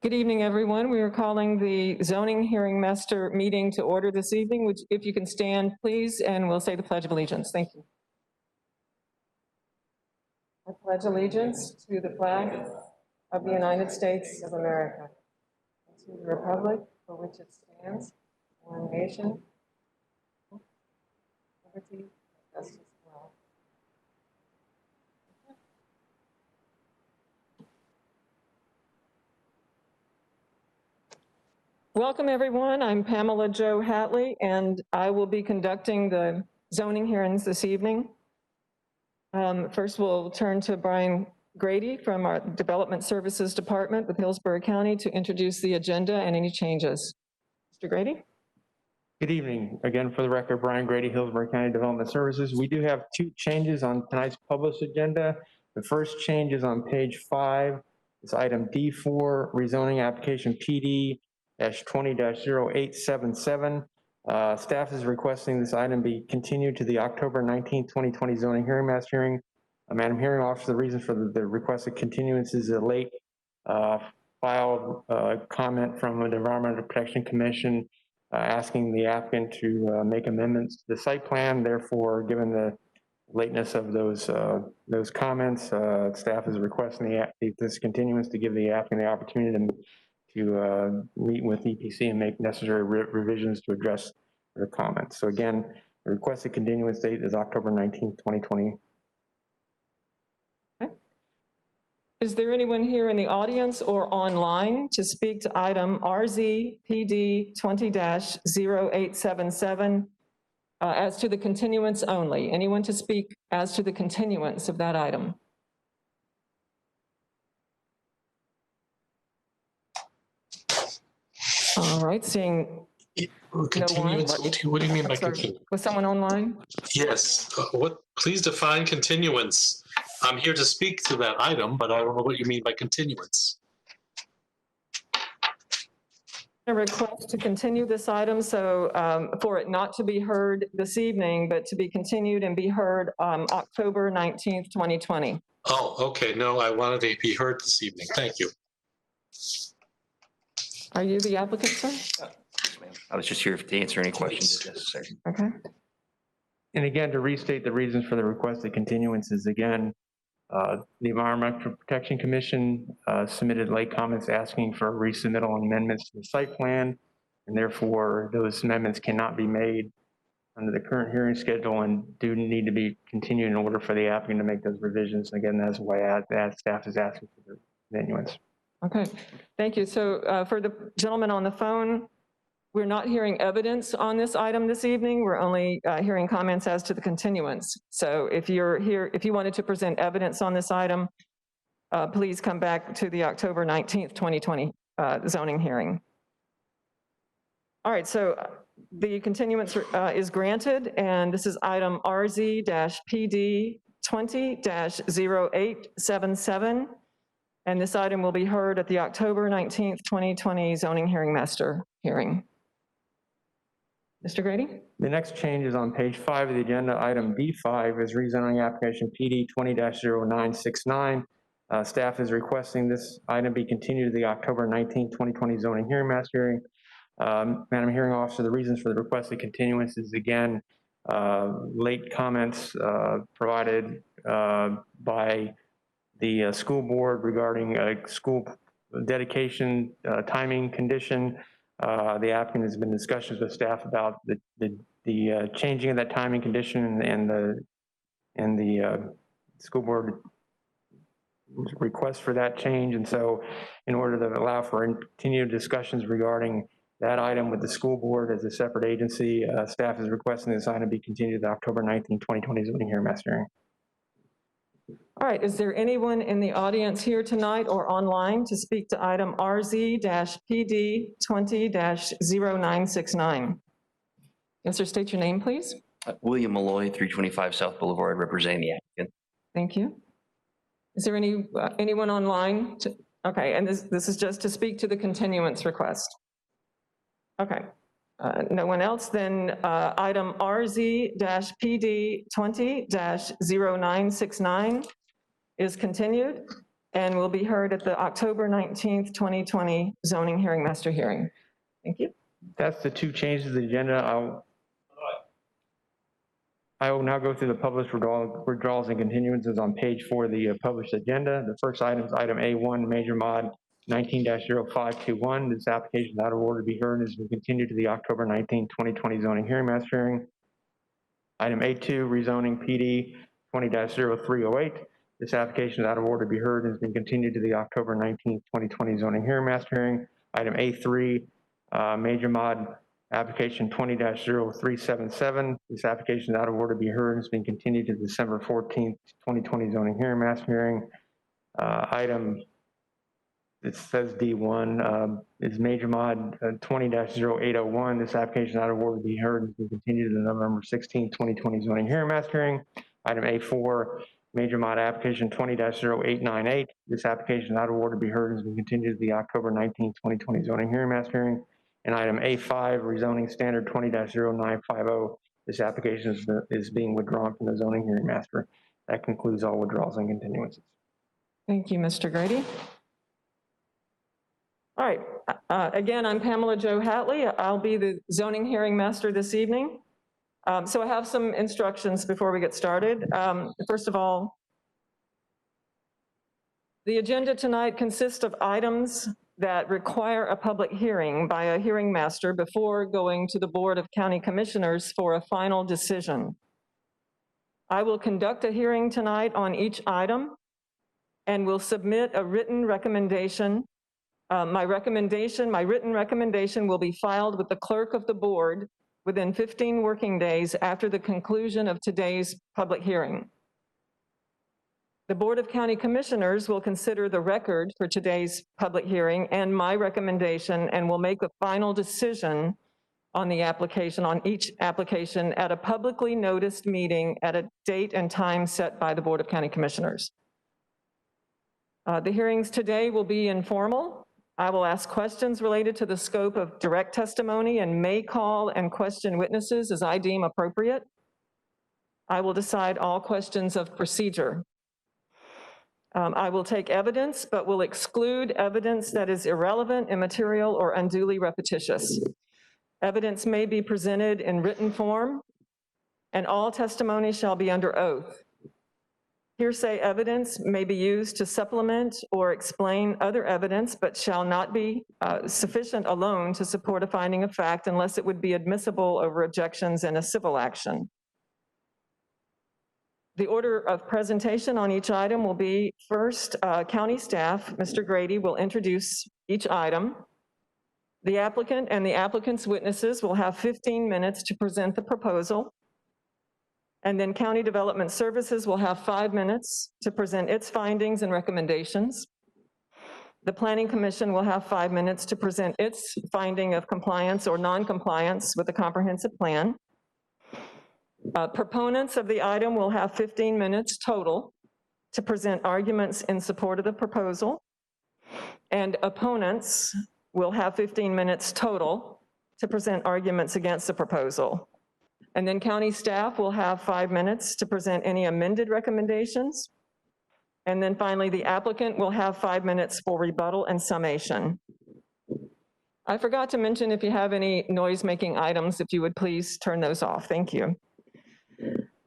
Good evening, everyone. We are calling the zoning hearing master meeting to order this evening, which if you can stand, please, and we'll say the Pledge of Allegiance. Thank you. I pledge allegiance to the flag of the United States of America, and to the republic for which it stands, one nation, liberty, and justice for all. Welcome, everyone. I'm Pamela Jo Hatley, and I will be conducting the zoning hearings this evening. First, we'll turn to Brian Grady from our Development Services Department with Hillsborough County to introduce the agenda and any changes. Mr. Grady? Good evening. Again, for the record, Brian Grady, Hillsborough County Development Services. We do have two changes on tonight's published agenda. The first change is on page 5. It's item D4, rezoning application PD-20-0877. Staff is requesting this item be continued to the October 19, 2020 zoning hearing master hearing. Madam Hearing Officer, the reason for the requested continuance is a late filed comment from the Environmental Protection Commission asking the applicant to make amendments to the site plan. Therefore, given the lateness of those comments, staff is requesting this continuance to give the applicant the opportunity to meet with EPC and make necessary revisions to address their comments. So again, the requested continuance date is October 19th, 2020. Okay. Is there anyone here in the audience or online to speak to item RZ-PD 20-0877 as to the continuance only? Anyone to speak as to the continuance of that item? All right, seeing continuance. No What do you mean by continuance? Was someone online? Yes. Please define continuance. I'm here to speak to that item, but I don't know what you mean by continuance. A request to continue this item, so for it not to be heard this evening, but to be continued and be heard October 19th, 2020. Oh, okay. No, I wanted to be heard this evening. Thank you. Are you the applicant, sir? Yes, ma'am. I was just here to answer any questions if necessary. Okay. And again, to restate the reasons for the requested continuances, again, the Environmental Protection Commission submitted late comments asking for resubmittal and amendments to the site plan, and therefore those amendments cannot be made under the current hearing schedule and do need to be continued in order for the applicant to make those revisions. Again, that's why staff is asking for the continuance. Okay, thank you. So for the gentleman on the phone, we're not hearing evidence on this item this evening. We're only hearing comments as to the continuance. So if you're here, if you wanted to present evidence on this item, please come back to the October 19th, 2020 zoning hearing. All right, so the continuance is granted, and this is item RZ-PD 20-0877. And this item will be heard at the October 19th, 2020 zoning hearing master hearing. Mr. Grady? The next change is on page 5 of the agenda. Item B5 is rezoning application PD 20-0969. Staff is requesting this item be continued to the October 19th, 2020 zoning hearing master hearing. Madam Hearing Officer, the reasons for the requested continuance is again, late comments provided by the school board regarding a school dedication timing condition. The applicant has been in discussions with staff about the changing of that timing condition and the school board request for that change. And so in order to allow for continued discussions regarding that item with the school board as a separate agency, staff is requesting this item be continued to the October 19, 2020 zoning hearing master hearing. All right, is there anyone in the audience here tonight or online to speak to item RZ-PD 20-0969? Yes, sir, state your name, please. William Malloy, 325 South Boulevard, representing the applicant. Thank you. Is there anyone online? Okay, and this is just to speak to the continuance request. Okay, no one else, then item RZ-PD 20-0969 is continued. and will be heard at the October 19th, 2020 zoning hearing master hearing. Thank you. That's the two changes to the agenda. I will now go through the published withdrawals and continuances on page 4 of the published agenda. The first item is item A1, major mod 19-0521. This application is out of order to be heard and has been continued to the October 19, 2020 zoning hearing master hearing. Item A2, rezoning PD 20-0308. This application is out of order to be heard and has been continued to the October 19, 2020 zoning hearing master hearing. Item A3, major mod application 20-0377. This application is out of order to be heard and has been continued to December 14th, 2020 zoning hearing master hearing. Item, it says D1, is major mod 20-0801. This application is out of order to be heard and has been continued to the November 16th, 2020 zoning hearing master hearing. Item A4, major mod application 20-0898. This application is out of order to be heard and has been continued to the October 19th, 2020 zoning hearing master hearing. And item A5, rezoning standard 20-0950. This application is being withdrawn from the zoning hearing master. That concludes all withdrawals and continuances. Thank you, Mr. Grady. All right, again, I'm Pamela Jo Hatley. I'll be the zoning hearing master this evening. So I have some instructions before we get started. First of all, the agenda tonight consists of items that require a public hearing by a hearing master before going to the Board of County Commissioners for a final decision. I will conduct a hearing tonight on each item and will submit a written recommendation. My written recommendation will be filed with the clerk of the board within 15 working days after the conclusion of today's public hearing. The Board of County Commissioners will consider the record for today's public hearing and my recommendation and will make a final decision on the application, on each application at a publicly noticed meeting at a date and time set by the Board of County Commissioners. The hearings today will be informal. I will ask questions related to the scope of direct testimony and may call and question witnesses as I deem appropriate. I will decide all questions of procedure. I will take evidence, but will exclude evidence that is irrelevant, immaterial, or unduly repetitious. Evidence may be presented in written form, and all testimony shall be under oath. Hearsay evidence may be used to supplement or explain other evidence, but shall not be sufficient alone to support a finding of fact unless it would be admissible over objections in a civil action. The order of presentation on each item will be first, county staff, Mr. Grady, will introduce each item. The applicant and the applicant's witnesses will have 15 minutes to present the proposal. And then County Development Services will have 5 minutes to present its findings and recommendations. The Planning Commission will have 5 minutes to present its finding of compliance or non-compliance with the comprehensive plan. Proponents of the item will have 15 minutes total to present arguments in support of the proposal. And opponents will have 15 minutes total to present arguments against the proposal. And then county staff will have 5 minutes to present any amended recommendations. And then finally, the applicant will have 5 minutes for rebuttal and summation. I forgot to mention, if you have any noise-making items, if you would please turn those off. Thank you.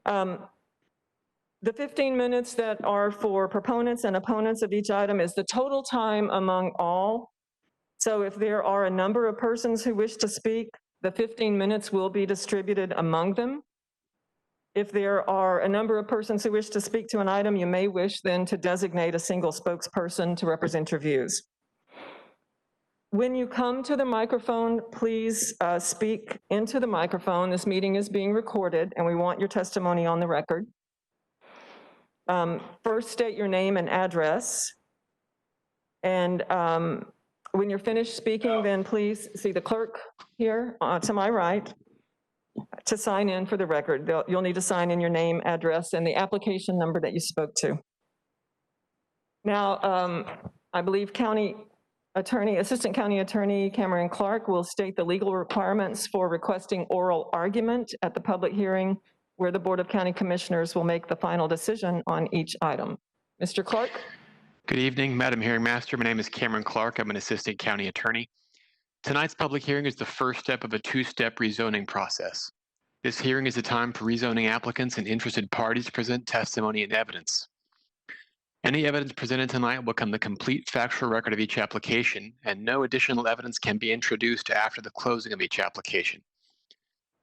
The 15 minutes that are for proponents and opponents of each item is the total time among all. So if there are a number of persons who wish to speak, the 15 minutes will be distributed among them. If there are a number of persons who wish to speak to an item, you may wish then to designate a single spokesperson to represent your views. When you come to the microphone, please speak into the microphone. This meeting is being recorded and we want your testimony on the record. First, state your name and address. And when you're finished speaking, then please see the clerk here to my right to sign in for the record. You'll need to sign in your name, address, and the application number that you spoke to. Now, I believe Assistant County Attorney Cameron Clark will state the legal requirements for requesting oral argument at the public hearing where the Board of County Commissioners will make the final decision on each item. Mr. Clark? Good evening, Madam Hearing Master. My name is Cameron Clark. I'm an Assistant County Attorney. Tonight's public hearing is the first step of a two-step rezoning process. This hearing is a time for rezoning applicants and interested parties to present testimony and evidence. Any evidence presented tonight will become the complete factual record of each application, and no additional evidence can be introduced after the closing of each application.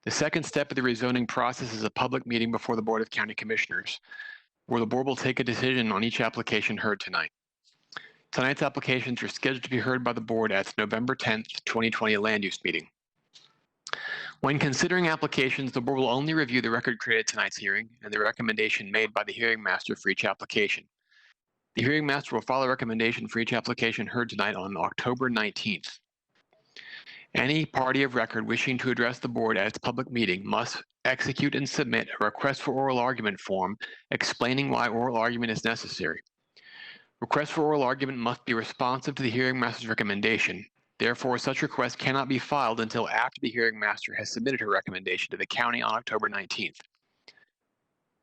The second step of the rezoning process is a public meeting before the Board of County Commissioners, where the board will take a decision on each application heard tonight. Tonight's applications are scheduled to be heard by the board at the November 10th, 2020 land use meeting. When considering applications, the board will only review the record created at tonight's hearing and the recommendation made by the hearing master for each application. The hearing master will file a recommendation for each application heard tonight on October 19th. Any party of record wishing to address the board at its public meeting must execute and submit a request for oral argument form explaining why oral argument is necessary. Requests for oral argument must be responsive to the hearing master's recommendation. Therefore, such request cannot be filed until after the hearing master has submitted her recommendation to the county on October 19th.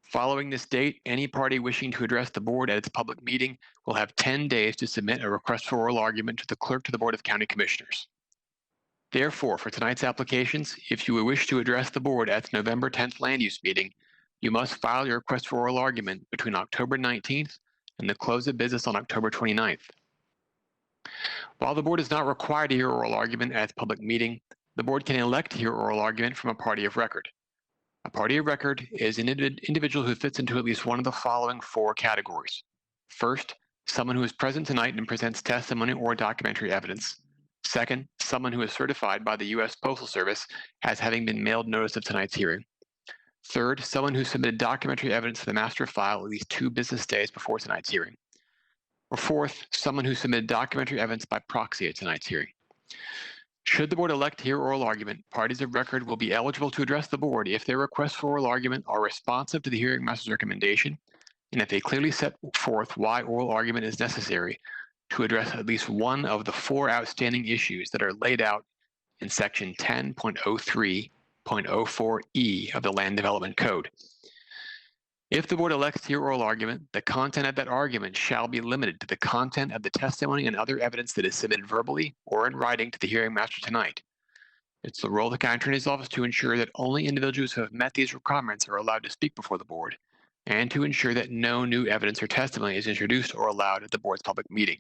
Following this date, any party wishing to address the board at its public meeting will have 10 days to submit a request for oral argument to the clerk to the Board of County Commissioners. Therefore, for tonight's applications, if you wish to address the board at the November 10th land use meeting, you must file your request for oral argument between October 19th and the close of business on October 29th. While the board is not required to hear oral argument at its public meeting, the board can elect to hear oral argument from a party of record. A party of record is an individual who fits into at least one of the following four categories. First, someone who is present tonight and presents testimony or documentary evidence. Second, someone who is certified by the U.S. Postal Service as having been mailed notice of tonight's hearing. Third, someone who submitted documentary evidence to the master file at least 2 business days before tonight's hearing. Or fourth, someone who submitted documentary evidence by proxy at tonight's hearing. Should the board elect to hear oral argument, parties of record will be eligible to address the board if their requests for oral argument are responsive to the hearing master's recommendation, and if they clearly set forth why oral argument is necessary to address at least one of the 4 outstanding issues that are laid out in section 10.03.04E of the Land Development Code. If the board elects to hear oral argument, the content of that argument shall be limited to the content of the testimony and other evidence that is submitted verbally or in writing to the hearing master tonight. It's the role of the county attorney's office to ensure that only individuals who have met these requirements are allowed to speak before the board, and to ensure that no new evidence or testimony is introduced or allowed at the board's public meeting.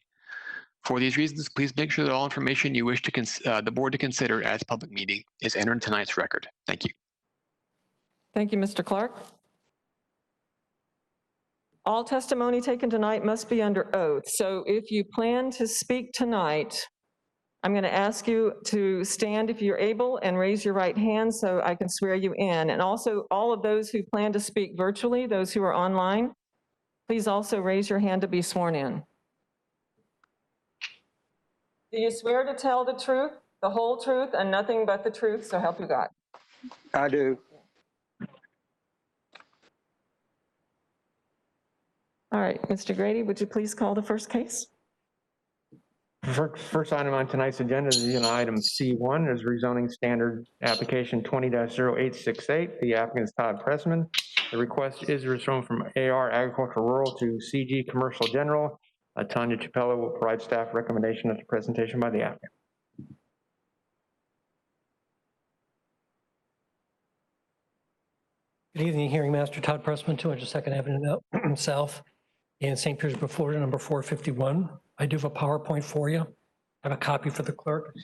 For these reasons, please make sure that all information you wish to the board to consider at its public meeting is entered in tonight's record. Thank you. Thank you, Mr. Clark. All testimony taken tonight must be under oath. So if you plan to speak tonight, I'm going to ask you to stand if you're able and raise your right hand so I can swear you in. And also all of those who plan to speak virtually, those who are online, please also raise your hand to be sworn in. Do you swear to tell the truth, the whole truth, and nothing but the truth, so help you God? I do. All right, Mr. Grady, would you please call the first case? First item on tonight's agenda is item C1, is rezoning standard application 20-0868. The applicant is Todd Pressman. The request is rezoned from AR Agricultural Rural to CG Commercial General. Tanya Chappella will provide staff recommendation after presentation by the applicant. Good evening, Hearing Master Todd Pressman, 202nd Avenue South in St. Petersburg, Florida, number 451. I do have a PowerPoint for you. I have a copy for the clerk.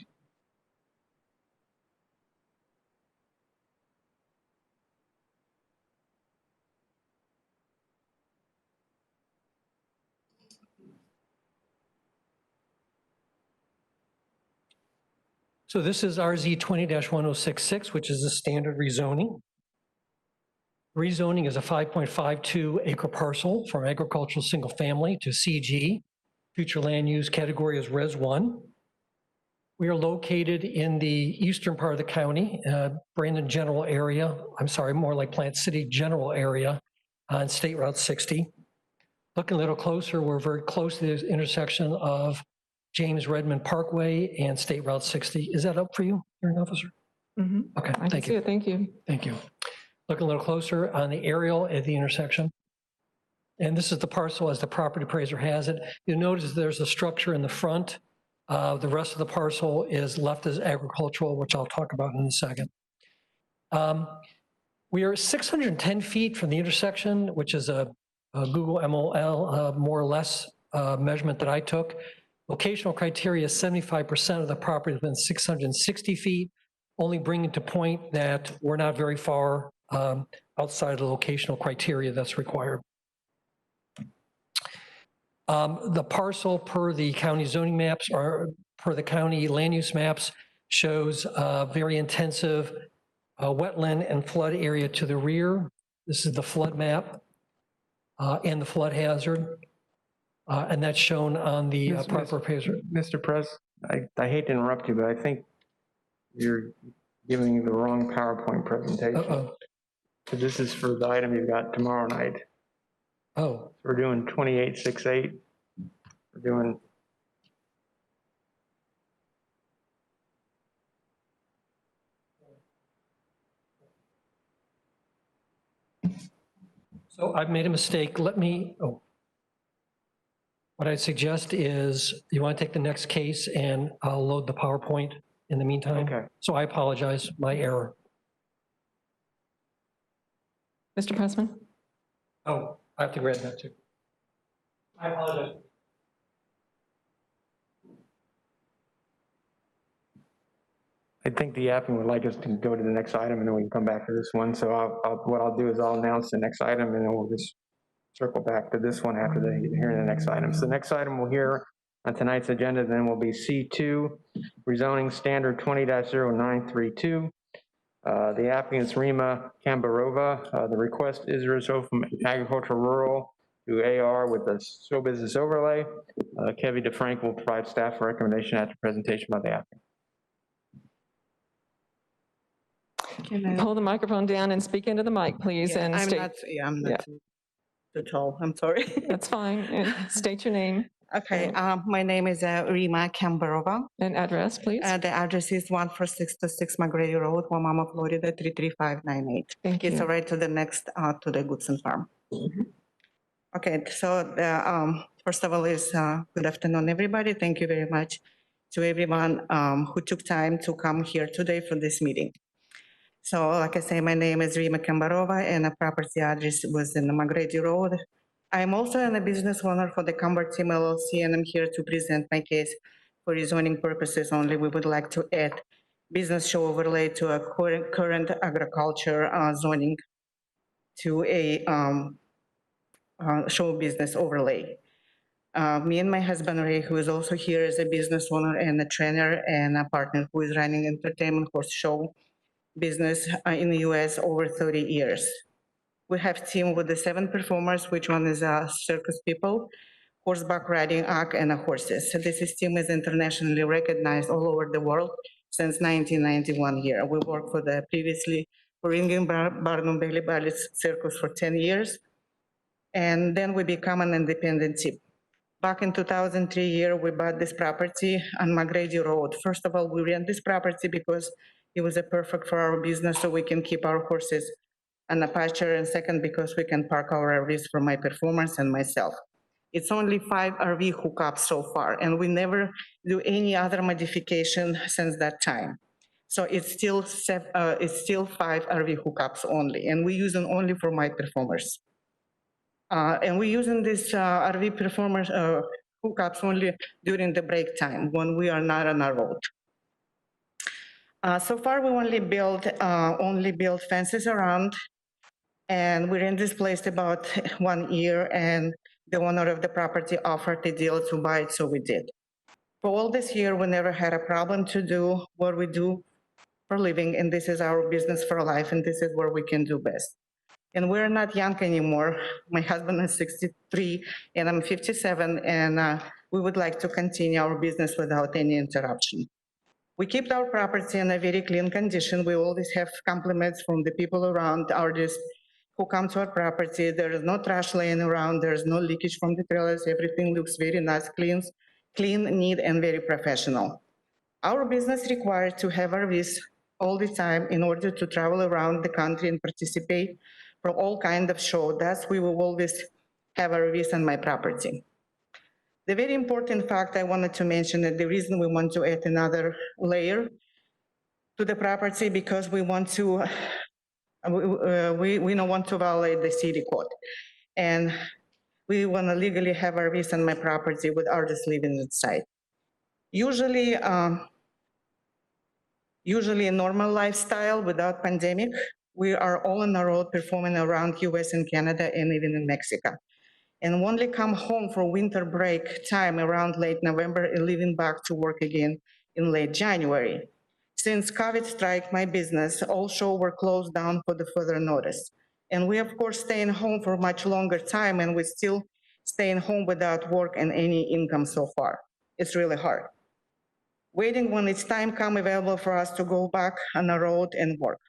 So this is RZ 20-1066, which is a standard rezoning. Rezoning is a 5.52 acre parcel from agricultural single family to CG. Future land use category is Res 1. We are located in the eastern part of the county, Brandon General area. I'm sorry, more like Plant City General area on State Route 60. Looking a little closer, we're very close to the intersection of James Redmond Parkway and State Route 60. Is that up for you, hearing officer? Mm-hmm. Okay, I can see it. Thank you. Thank you. Look a little closer on the aerial at the intersection. And this is the parcel as the property appraiser has it. You'll notice there's a structure in the front. The rest of the parcel is left as agricultural, which I'll talk about in a second. We are 610 feet from the intersection, which is a Google MOL, more or less, measurement that I took. Locational criteria is 75% of the property within 660 feet, only bringing to point that we're not very far outside of the locational criteria that's required. The parcel per the county zoning maps or per the county land use maps shows very intensive wetland and flood area to the rear. This is the flood map and the flood hazard. And that's shown on the proper appraiser. Mr. Press, I hate to interrupt you, but I think you're giving the wrong PowerPoint presentation. Uh-oh. So this is for the item you've got tomorrow night. Oh, We're doing 2868. We're doing, so I've made a mistake. Let me, what I suggest is you want to take the next case and I'll load the PowerPoint in the meantime. okay. So I apologize, my error. Mr. Pressman? Oh, I have to grab that too. I apologize. I think the applicant would like us to go to the next item and then we can come back to this one. So what I'll do is I'll announce the next item and then we'll just circle back to this one after the hearing the next item. So the next item we'll hear on tonight's agenda then will be C2, rezoning standard 20-0932. The applicant's Rima Kambarova. The request is resolved from agricultural rural to AR with a show business overlay. Kevin DeFrank will provide staff recommendation after presentation by the applicant. Hold the microphone down and speak into the mic, please, Yeah, and I'm state, not, yeah, I'm not too tall, I'm sorry. that's fine, and state your name Okay, my name is Rima Kambarova. and address, please. The address is 14626 McGrady Road, Wamama, Florida, 33598. Thank It's you. right to the next, to the Goodson Farm. Okay, so first of all is good afternoon, everybody. Thank you very much to everyone who took time to come here today for this meeting. So like I say, my name is Rima Kambarova and the property address was in McGrady Road. I'm also a business owner for the Camber Team LLC and I'm here to present my case for rezoning purposes only. We would like to add business show overlay to a current agriculture zoning to a show business overlay. Me and my husband Ray, who is also here as a business owner and a trainer and a partner who is running entertainment horse show business in the US over 30 years. We have a team with the 7 performers, which one is circus people, horseback riding, act, and horses. So this team is internationally recognized all over the world since 1991 here. We worked for the previously for Ringing Barnum Bailey Ballet Circus for 10 years. And then we become an independent team. Back in 2003 year, we bought this property on McGrady Road. First of all, we rent this property because it was a perfect for our business so we can keep our horses on the pasture, and second, because we can park our RVs for my performance and myself. It's only 5 RV hookups so far, and we never do any other modification since that time. So it's still 5 RV hookups only, and we use them only for my performers. And we're using this RV performers hookups only during the break time when we are not on our road. So far, we only built fences around, and we're in this place about 1 year, and the owner of the property offered a deal to buy it, so we did. For all this year, we never had a problem to do what we do for a living, and this is our business for life, and this is where we can do best. And we're not young anymore. My husband is 63, and I'm 57, and we would like to continue our business without any interruption. We keep our property in a very clean condition. We always have compliments from the people around artists who come to our property. There is no trash laying around. There is no leakage from the trailers. Everything looks very nice, clean, neat, and very professional. Our business requires to have RVs all the time in order to travel around the country and participate from all kinds of shows. Thus, we will always have RVs on my property. The very important fact I wanted to mention that the reason we want to add another layer to the property because we want to, we don't want to violate the city code. And we want to legally have RVs on my property with artists living inside. Usually a normal lifestyle without pandemic, we are all on the road performing around US and Canada and even in Mexico. And only come home for winter break time around late November and leaving back to work again in late January. Since COVID strike my business, all shows were closed down for the further notice. And we, of course, staying home for much longer time, and we're still staying home without work and any income so far. It's really hard. Waiting when it's time come available for us to go back on the road and work.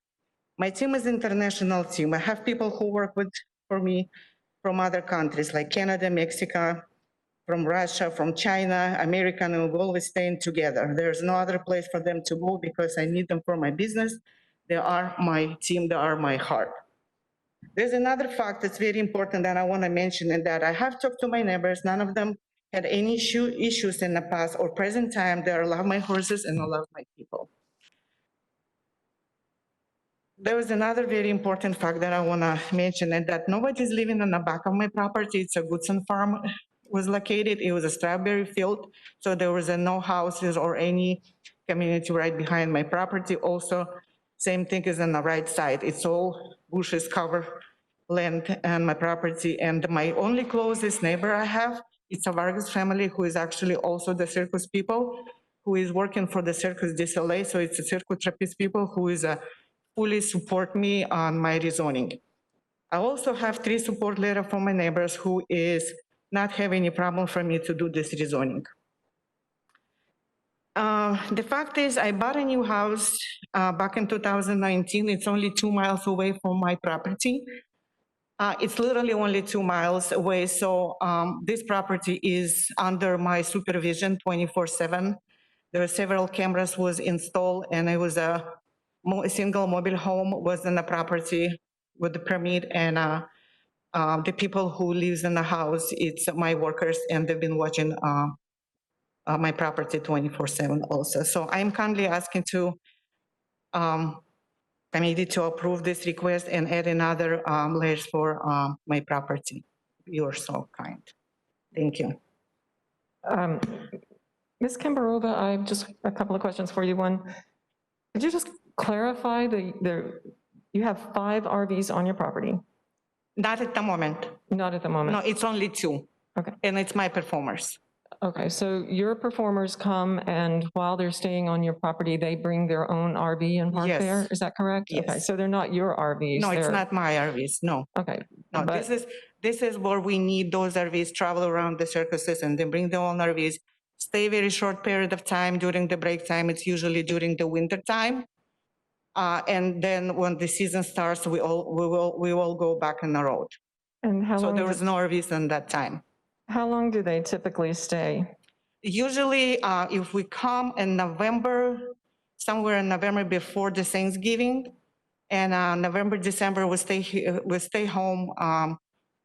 My team is an international team. I have people who work for me from other countries like Canada, Mexico, from Russia, from China, America, and we're always staying together. There's no other place for them to go because I need them for my business. They are my team, they are my heart. There's another fact that's very important that I want to mention, and that I have talked to my neighbors. None of them had any issues in the past or present time. They love my horses and I love my people. There was another very important fact that I want to mention, and that nobody's living on the back of my property. It's a Goodson farm was located. It was a strawberry field, so there was no houses or any community right behind my property. Also, same thing is on the right side. It's all bushes cover land and my property. And my only closest neighbor I have, it's a Vargas family who is actually also the circus people, who is working for the Circus du Soleil. So it's a circus trapeze people who is fully support me on my rezoning. I also have 3 support letters from my neighbors who is not have any problem for me to do this rezoning. The fact is, I bought a new house back in 2019. It's only 2 miles away from my property. It's literally only 2 miles away. So this property is under my supervision 24/7. There are several cameras was installed, and it was a single mobile home was in the property with the permit, and the people who lives in the house, it's my workers, and they've been watching my property 24/7 also. So I'm kindly asking to committee to approve this request and add another layers for my property. You're so kind. Thank you. Ms. Kimberova, I have just a couple of questions for you. One, could you just clarify you have 5 RVs on your property? Not at the moment. Not at the moment? No, it's only 2. Okay. And it's my performers. Okay, so your performers come, and while they're staying on your property, they bring their own RV and park Yes. there? Is that correct? Yes. Okay, so they're not your RVs? No, it's they're- not my RVs, no. Okay. No, but- this is where we need those RVs travel around the circuses and then bring their own RVs, stay very short period of time during the break time. It's usually during the winter time. And then when the season starts, we will go back on the road. And how So long? there was no RVs in that time. How long do they typically stay? Usually, if we come in November, somewhere in November before the Thanksgiving, and November, December, we stay home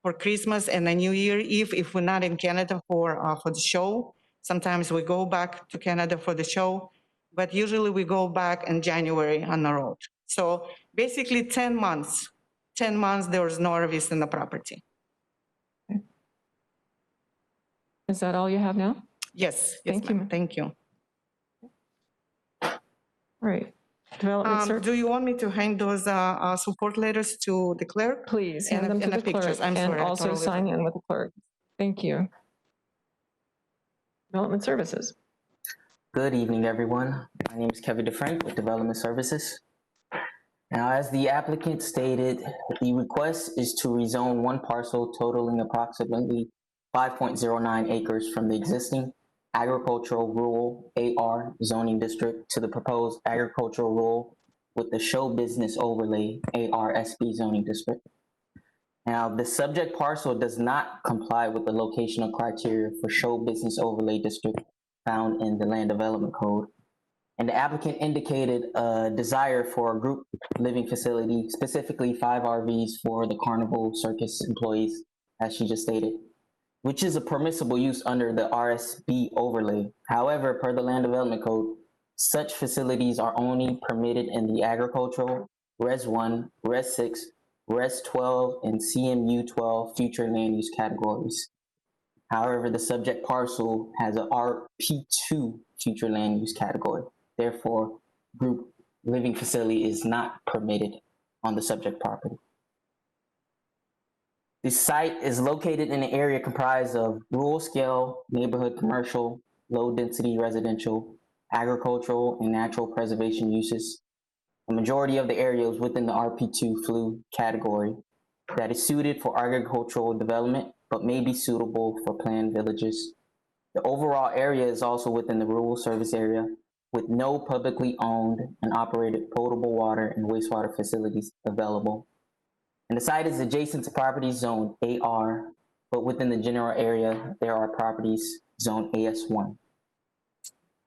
for Christmas and the New Year Eve. If we're not in Canada for the show, sometimes we go back to Canada for the show, but usually we go back in January on the road. So basically 10 months. 10 months, there was no RVs in the property. Is that all you have now? Yes, Thank you, ma'am. Thank you. All right. Development Services, Do you want me to hand those support letters to the clerk? please and hand them to the the clerk pictures. I'm and sorry, I also totally sign in with the clerk. Thank you. Development Services. Good evening, everyone. My name is Kevin DeFrank with Development Services. Now, as the applicant stated, the request is to rezone one parcel totaling approximately 5.09 acres from the existing agricultural rural AR zoning district to the proposed agricultural rural with the show business overlay ARSB zoning district. Now, the subject parcel does not comply with the locational criteria for show business overlay district found in the Land Development Code. And the applicant indicated a desire for a group living facility, specifically 5 RVs for the carnival circus employees as she just stated, which is a permissible use under the RSB overlay. However, per the Land Development Code, such facilities are only permitted in the agricultural, Res 1, Res 6, Res 12, and CMU 12 future land use categories. However, the subject parcel has a RP2 future land use category. Therefore, group living facility is not permitted on the subject property. The site is located in an area comprised of rural scale, neighborhood commercial, low density residential, agricultural, and natural preservation uses. The majority of the area is within the RP2 FLU category that is suited for agricultural development, but may be suitable for planned villages. The overall area is also within the rural service area with no publicly owned and operated potable water and wastewater facilities available. And the site is adjacent to properties zoned AR, but within the general area, there are properties zoned AS1.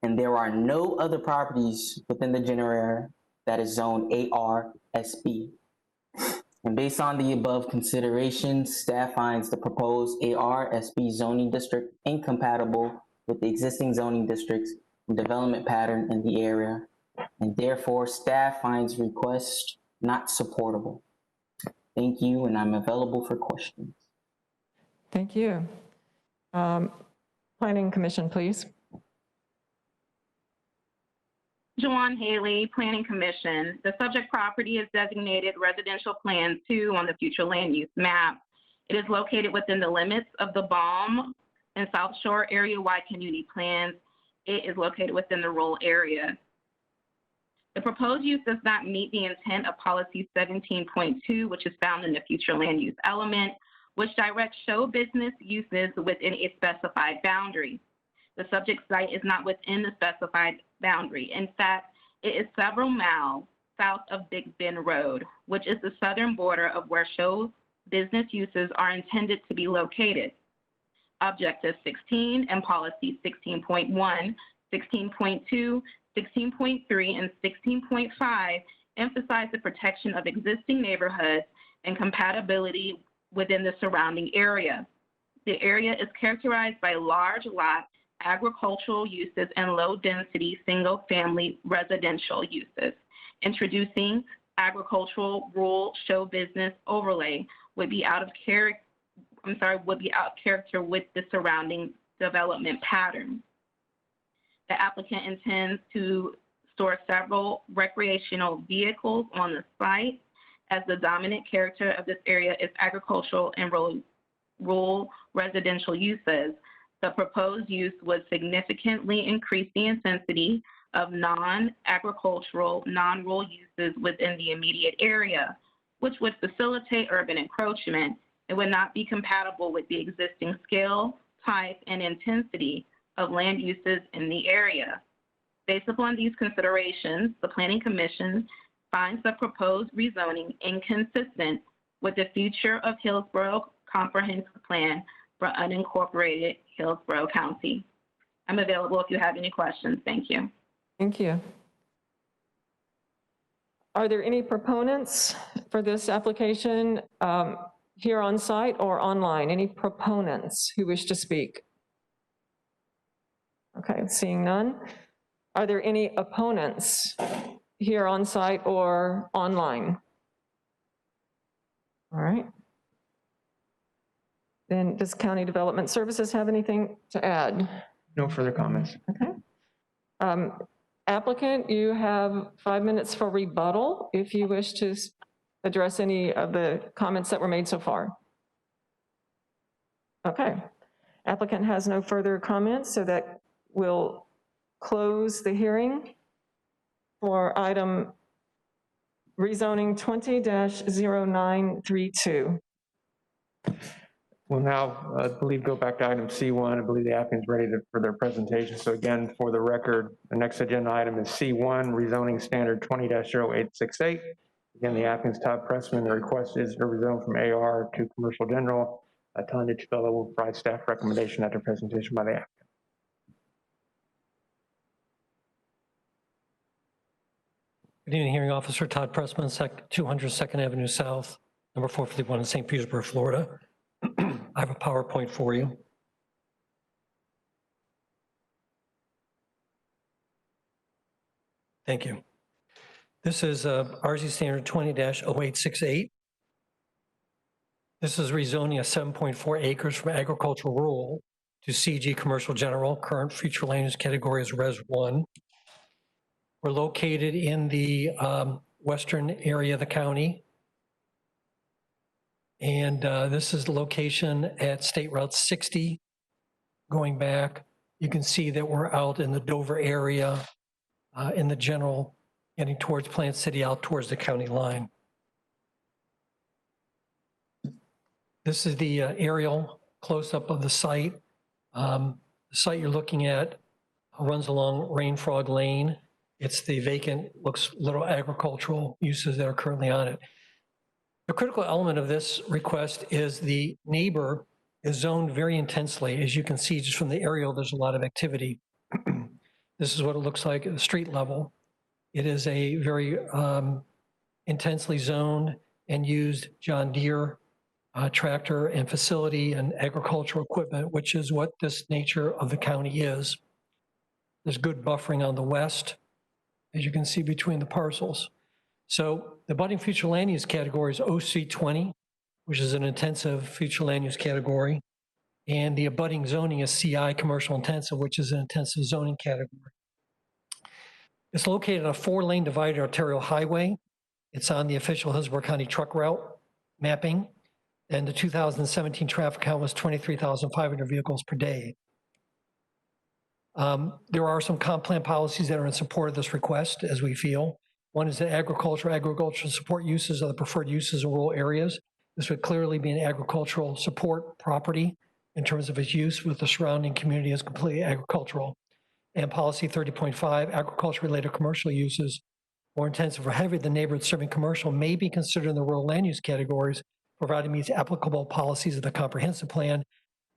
And there are no other properties within the general area that is zoned AR-SB. And based on the above considerations, staff finds the proposed AR-SB zoning district incompatible with the existing zoning districts and development pattern in the area, and therefore staff finds request not supportable. Thank you, and I'm available for questions. Thank you. Planning Commission, please. Jawan Haley, Planning Commission. The subject property is designated Residential Plan 2 on the future land use map. It is located within the limits of the Balm and South Shore area-wide community plans. It is located within the rural area. The proposed use does not meet the intent of policy 17.2, which is found in the future land use element, which directs show business uses within a specified boundary. The subject site is not within the specified boundary. In fact, it is several miles south of Big Bend Road, which is the southern border of where show business uses are intended to be located. Objective 16 and policy 16.1, 16.2, 16.3, and 16.5 emphasize the protection of existing neighborhoods and compatibility within the surrounding area. The area is characterized by large lot agricultural uses and low-density single-family residential uses. Introducing agricultural rural show business overlay would be out of character with the surrounding development pattern. The applicant intends to store several recreational vehicles on the site, as the dominant character of this area is agricultural and rural residential uses. The proposed use would significantly increase the intensity of non-agricultural, non-rural uses within the immediate area, which would facilitate urban encroachment. It would not be compatible with the existing scale, type, and intensity of land uses in the area. Based upon these considerations, the Planning Commission finds the proposed rezoning inconsistent with the future of Hillsborough Comprehensive Plan for unincorporated Hillsborough County. I'm available if you have any questions. Thank you. Thank you. Are there any proponents for this application here on site or online? Any proponents who wish to speak? Okay, seeing none. Are there any opponents here on site or online? All right. Then does County Development Services have anything to add? No further comments. Okay. Applicant, you have 5 minutes for rebuttal if you wish to address any of the comments that were made so far. Okay. Applicant has no further comments, so that will close the hearing for item rezoning 20-0932. We'll now, I believe, go back to item C1. I believe the applicant's ready for their presentation. So again, for the record, the next agenda item is C1, rezoning standard 20-0868. Again, the applicant's Todd Pressman. The request is to rezone from AR to commercial general. Tanya Chabella will provide staff recommendation after presentation by the applicant. Good evening, Hearing Officer Todd Pressman, 200 2nd Avenue South, number 451 in St. Petersburg, Florida. I have a PowerPoint for you. Thank you. This is RZ Standard 20-0868. This is rezoning of 7.4 acres from agricultural rural to CG commercial general. Current future land use category is Res 1. We're located in the western area of the county. And this is the location at State Route 60. Going back, you can see that we're out in the Dover area in the general, getting towards Plant City, out towards the county line. This is the aerial close-up of the site. The site you're looking at runs along Rain Frog Lane. It's the vacant, looks little agricultural uses that are currently on it. The critical element of this request is the neighbor is zoned very intensely. As you can see just from the aerial, there's a lot of activity. This is what it looks like at the street level. It is a very intensely zoned and used John Deere tractor and facility and agricultural equipment, which is what this nature of the county is. There's good buffering on the west, as you can see between the parcels. So the budding future land use category is OC20, which is an intensive future land use category. And the abutting zoning is CI, commercial intensive, which is an intensive zoning category. It's located on a 4-lane divided arterial highway. It's on the official Hillsborough County truck route mapping. And the 2017 traffic count was 23,500 vehicles per day. There are some comp plan policies that are in support of this request, as we feel. One is that agricultural support uses are the preferred uses in rural areas. This would clearly be an agricultural support property in terms of its use, with the surrounding community as completely agricultural. And policy 30.5, agriculture-related commercial uses more intensive or heavier than neighborhood serving commercial may be considered in the rural land use categories, provided meets applicable policies of the comprehensive plan.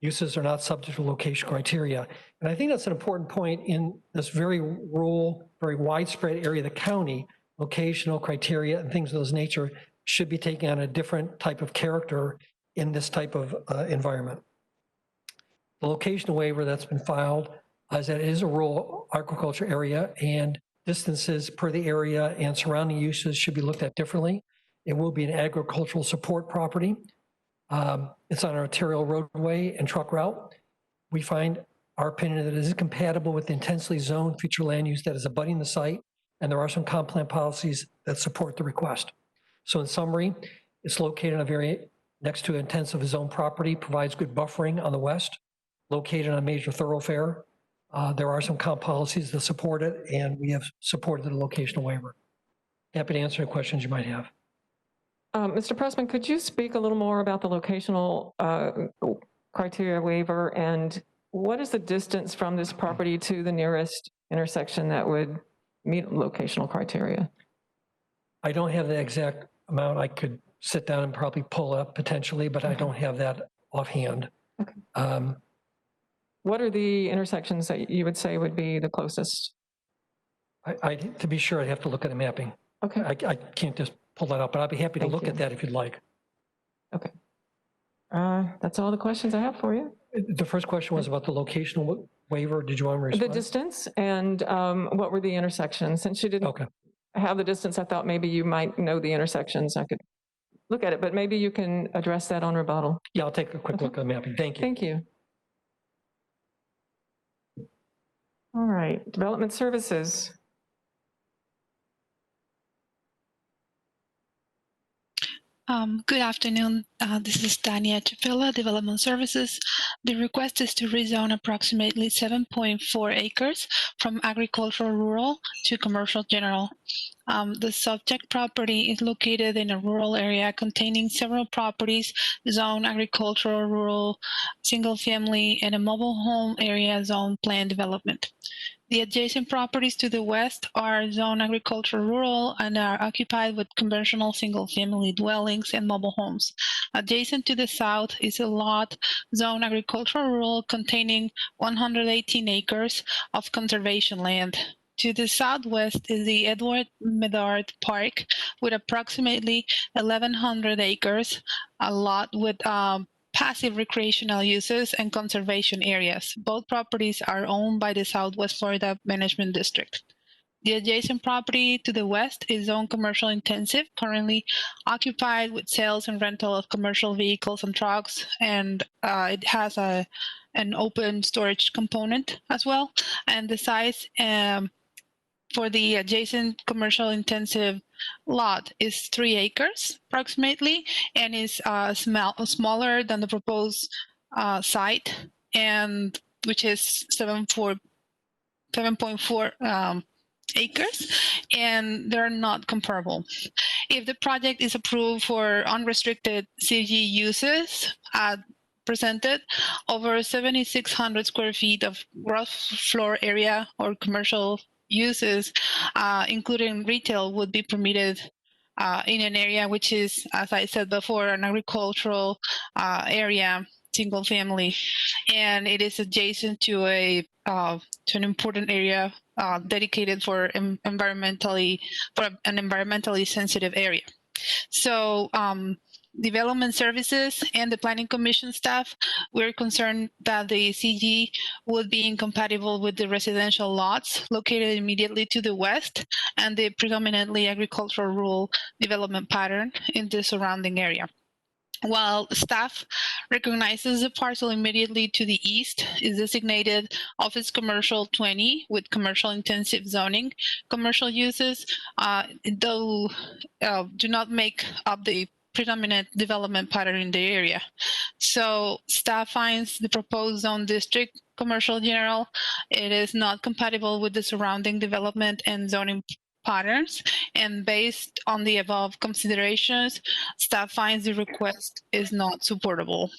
Uses are not subject to location criteria. And I think that's an important point in this very rural, very widespread area of the county. Locational criteria and things of those nature should be taking on a different type of character in this type of environment. The location waiver that's been filed is that it is a rural agriculture area, and distances per the area and surrounding uses should be looked at differently. It will be an agricultural support property. It's on an arterial roadway and truck route. We find our opinion that it is compatible with the intensely zoned future land use that is abutting the site, and there are some comp plan policies that support the request. So in summary, it's located on a very next to intensive zone property, provides good buffering on the west, located on a major thoroughfare. There are some comp policies that support it, and we have supported the locational waiver. Happy to answer any questions you might have. Mr. Pressman, could you speak a little more about the locational criteria waiver, and what is the distance from this property to the nearest intersection that would meet locational criteria? I don't have the exact amount. I could sit down and probably pull up potentially, but I don't have that offhand. Okay. What are the intersections that you would say would be the closest? To be sure, I'd have to look at the mapping. Okay. I can't just pull that up, but I'd be happy to look at that if you'd like. Okay. That's all the questions I have for you. The first question was about the locational waiver. Did you want to respond? The distance and what were the intersections? Since you didn't have the distance, I thought maybe you might know the intersections. I could look at it, but maybe you can address that on rebuttal. Yeah, I'll take a quick look at the mapping. Thank you. Thank you. All right, development services. Good afternoon. This is Tania Chapilla, Development Services. The request is to rezone approximately 7.4 acres from agricultural rural to commercial general. The subject property is located in a rural area containing several properties, zone agricultural, rural, single family, and a mobile home area zone plan development. The adjacent properties to the west are zone agricultural rural and are occupied with conventional single-family dwellings and mobile homes. Adjacent to the south is a lot zone agricultural rural containing 118 acres of conservation land. To the southwest is the Edward Medard Park with approximately 1,100 acres, a lot with passive recreational uses and conservation areas. Both properties are owned by the Southwest Florida Management District. The adjacent property to the west is zoned commercial intensive, currently occupied with sales and rental of commercial vehicles and trucks, and it has an open storage component as well. And the size for the adjacent commercial intensive lot is 3 acres approximately, and is smaller than the proposed site, and which is 7.4 acres, and they're not comparable. If the project is approved for unrestricted CG uses presented, over 7,600 square feet of gross floor area or commercial uses, including retail, would be permitted in an area which is, as I said before, an agricultural area, single family, and it is adjacent to an important area dedicated for an environmentally sensitive area. So Development Services and the Planning Commission staff, we're concerned that the CG would be incompatible with the residential lots located immediately to the west and the predominantly agricultural rural development pattern in the surrounding area. While staff recognizes the parcel immediately to the east is designated Office Commercial 20 with commercial intensive zoning, commercial uses, though do not make up the predominant development pattern in the area. So staff finds the proposed zone district commercial general. It is not compatible with the surrounding development and zoning patterns, and based on the above considerations, staff finds the request is not supportable.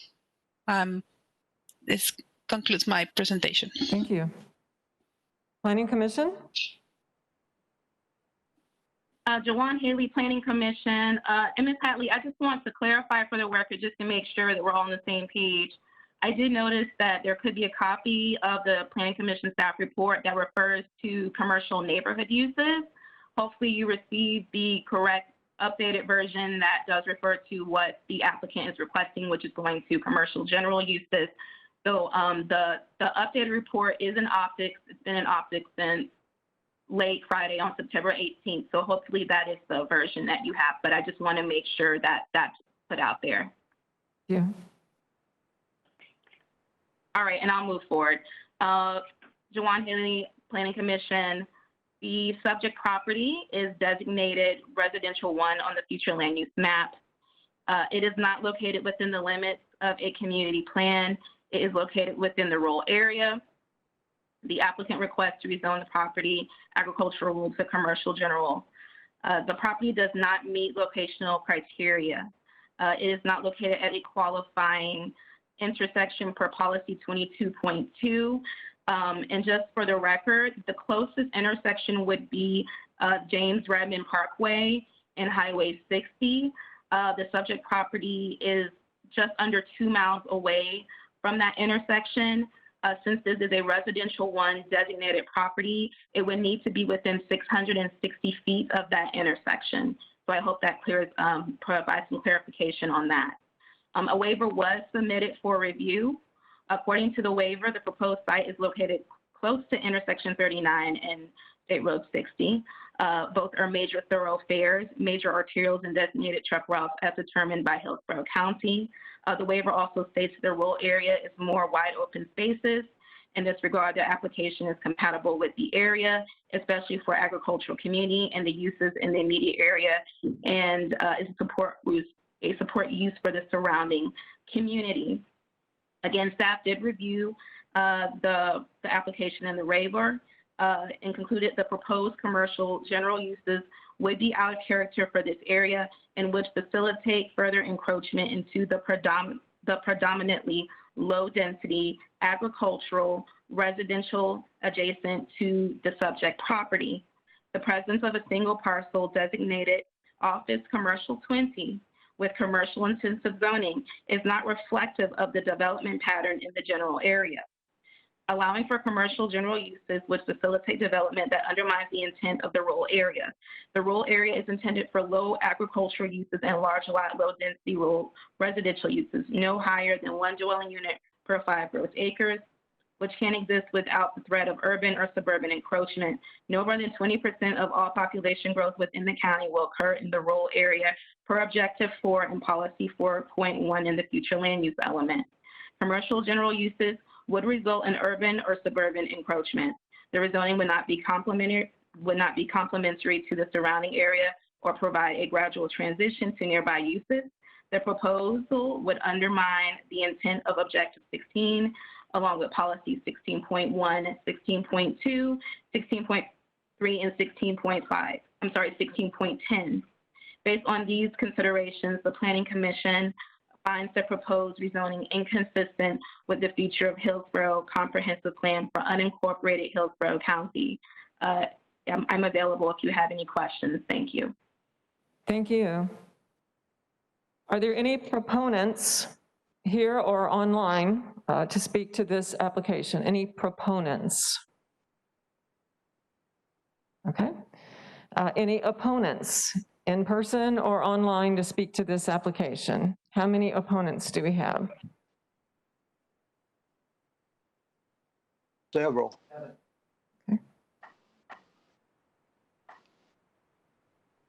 This concludes my presentation. Thank you. Planning Commission? Jawan Haley, Planning Commission. And Ms. Hatley, I just want to clarify for the record, just to make sure that we're all on the same page. I did notice that there could be a copy of the Planning Commission staff report that refers to commercial neighborhood uses. Hopefully you received the correct updated version that does refer to what the applicant is requesting, which is going to commercial general uses. So the updated report is in optics. It's been in optics since late Friday on September 18th. So hopefully that is the version that you have, but I just want to make sure that that's put out there. Yeah. All right, and I'll move forward. Jawan Haley, Planning Commission. The subject property is designated Residential 1 on the future land use map. It is not located within the limits of a community plan. It is located within the rural area. The applicant requests to rezone the property agricultural to commercial general. The property does not meet locational criteria. It is not located at a qualifying intersection per policy 22.2. And just for the record, the closest intersection would be James Redmond Parkway and Highway 60. The subject property is just under 2 miles away from that intersection. Since this is a Residential 1 designated property, it would need to be within 660 feet of that intersection. So I hope that provides some clarification on that. A waiver was submitted for review. According to the waiver, the proposed site is located close to intersection 39 and State Road 60. Both are major thoroughfares, major arterials, and designated truck routes as determined by Hillsborough County. The waiver also states the rural area is more wide open spaces. In this regard, the application is compatible with the area, especially for agricultural community and the uses in the immediate area, and is a support use for the surrounding community. Again, staff did review the application and the waiver and concluded the proposed commercial general uses would be out of character for this area and would facilitate further encroachment into the predominantly low-density agricultural residential adjacent to the subject property. The presence of a single parcel designated Office Commercial 20 with commercial intensive zoning is not reflective of the development pattern in the general area. allowing for commercial general uses which facilitate development that undermines the intent of the rural area. The rural area is intended for low agricultural uses and large lot, low density rural residential uses, no higher than 1 dwelling unit per 5 gross acres, which can exist without the threat of urban or suburban encroachment. No more than 20% of all population growth within the county will occur in the rural area per Objective 4 and Policy 4.1 in the future land use element. Commercial general uses would result in urban or suburban encroachment. The rezoning would not be complementary to the surrounding area or provide a gradual transition to nearby uses. The proposal would undermine the intent of Objective 16, along with Policy 16.1, 16.2, 16.3, and 16.10. Based on these considerations, the Planning Commission finds the proposed rezoning inconsistent with the future of Hillsborough Comprehensive Plan for unincorporated Hillsborough County. I'm available if you have any questions. Thank you. Thank you. Are there any proponents here or online to speak to this application? Any proponents? Okay. Any opponents in person or online to speak to this application? How many opponents do we have? Several. Okay.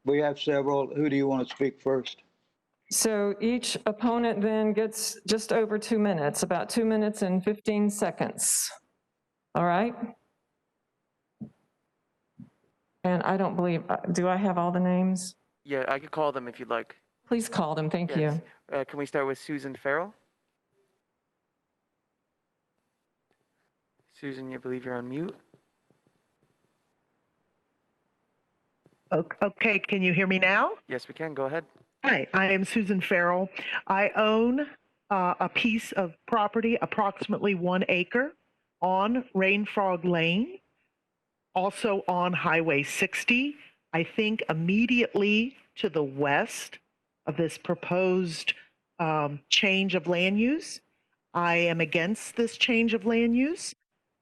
We have several. Who do you want to speak first? So each opponent then gets just over 2 minutes, about 2 minutes and 15 seconds. All right? And I don't believe, do I have all the names? Yeah, I could call them if you'd like. Please call them, thank you. Can we start with Susan Farrell? Susan, I believe you're on mute. Okay, can you hear me now? Yes, we can. Go ahead. Hi, I am Susan Farrell. I own a piece of property, approximately 1 acre, on Rainfrog Lane, also on Highway 60. I think immediately to the west of this proposed change of land use. I am against this change of land use.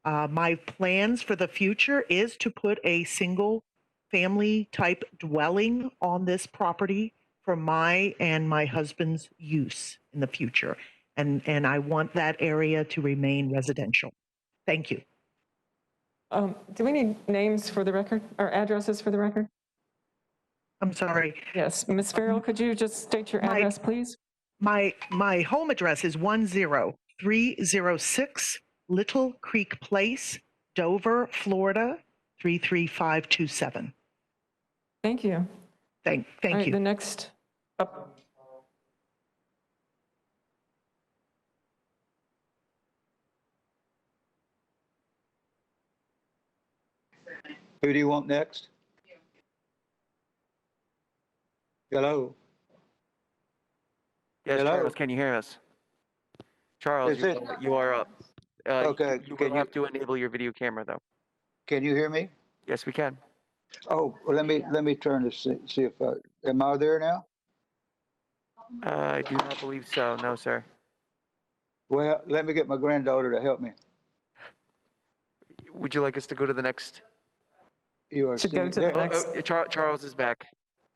My plans for the future is to put a single family type dwelling on this property for my and my husband's use in the future. And I want that area to remain residential. Thank you. Do we need names for the record or addresses for the record? I'm sorry. Yes, Ms. Farrell, could you just state your address, please? My home address is 10306 Little Creek Place, Dover, Florida, 33527. Thank you. Thank All right, you. the next up. Who do you want next? Yes, Hello? Hello? Charles, can you hear us? Charles, Is it- you are up. Okay, You can will have to enable your video camera, though. Can you hear me? Yes, we can. Oh, well, let me turn to see if am I there now? I do not believe so. No, sir. Well, let me get my granddaughter to help me. Would you like us to go to the next? You are Should go to there. the next. Charles is back.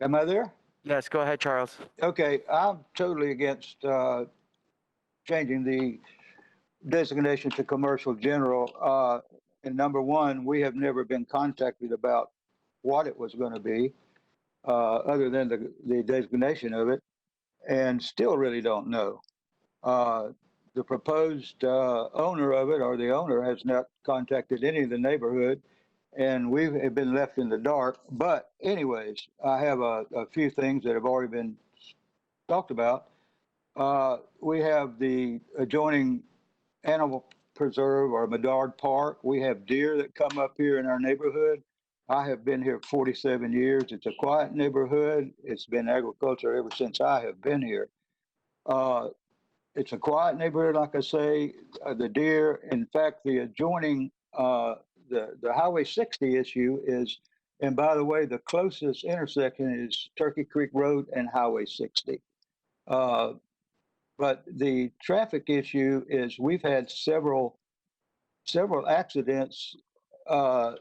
Am I there? Yes, go ahead, Charles. Okay, I'm totally against changing the designation to commercial general. And number one, we have never been contacted about what it was going to be, other than the designation of it, and still really don't know. The proposed owner of it, or the owner, has not contacted any of the neighborhood, and we have been left in the dark. But anyways, I have a few things that have already been talked about. We have the adjoining animal preserve or Medard Park. We have deer that come up here in our neighborhood. I have been here 47 years. It's a quiet neighborhood. It's been agriculture ever since I have been here. It's a quiet neighborhood, like I say. The deer, in fact, the adjoining, the Highway 60 issue is, and by the way, the closest intersection is Turkey Creek Road and Highway 60. But the traffic issue is we've had several several accidents at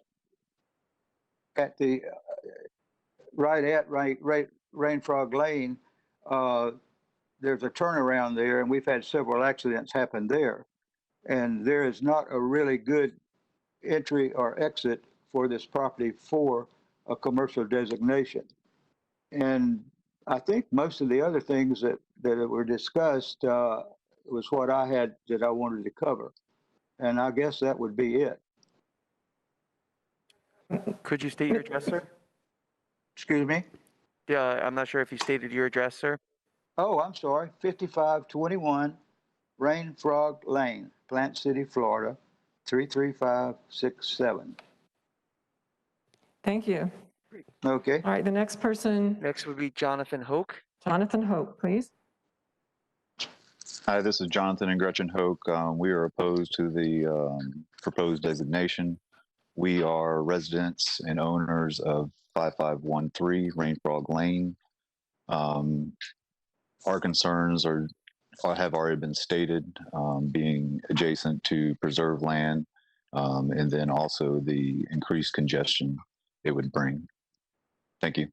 the right at Rain Frog Lane. There's a turnaround there, and we've had several accidents happen there. And there is not a really good entry or exit for this property for a commercial designation. And I think most of the other things that were discussed was what I had that I wanted to cover. And I guess that would be it. Could you state your address, sir? Excuse me? Yeah, I'm not sure if you stated your address, sir. Oh, I'm sorry. 5521 Rain Frog Lane, Plant City, Florida, 33567. Thank you. Okay. All right, the next person, Next would be Jonathan Hoke. Jonathan Hope, please. Hi, this is Jonathan and Gretchen Hoke. We are opposed to the proposed designation. We are residents and owners of 5513 Rain Frog Lane. Our concerns have already been stated, being adjacent to preserved land, and then also the increased congestion it would bring. Thank you.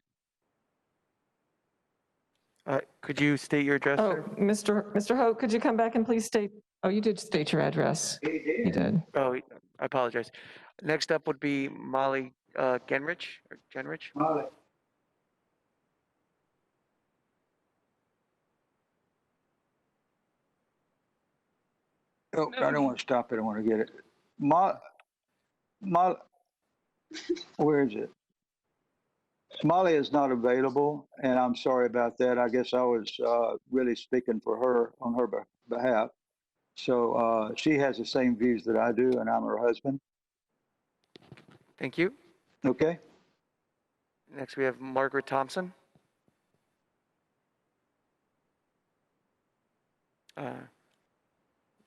Could you state your address, Oh, sir? Mr. Hope, could you come back and please state, oh, you did state your address. You did. Oh, I apologize. Next up would be Molly Genrich. Molly. Oh, I don't want to stop it. I want to get it. Where is it? Molly is not available, and I'm sorry about that. I guess I was really speaking for her on her behalf. So she has the same views that I do, and I'm her husband. Thank you. Okay. Next, we have Margaret Thompson. There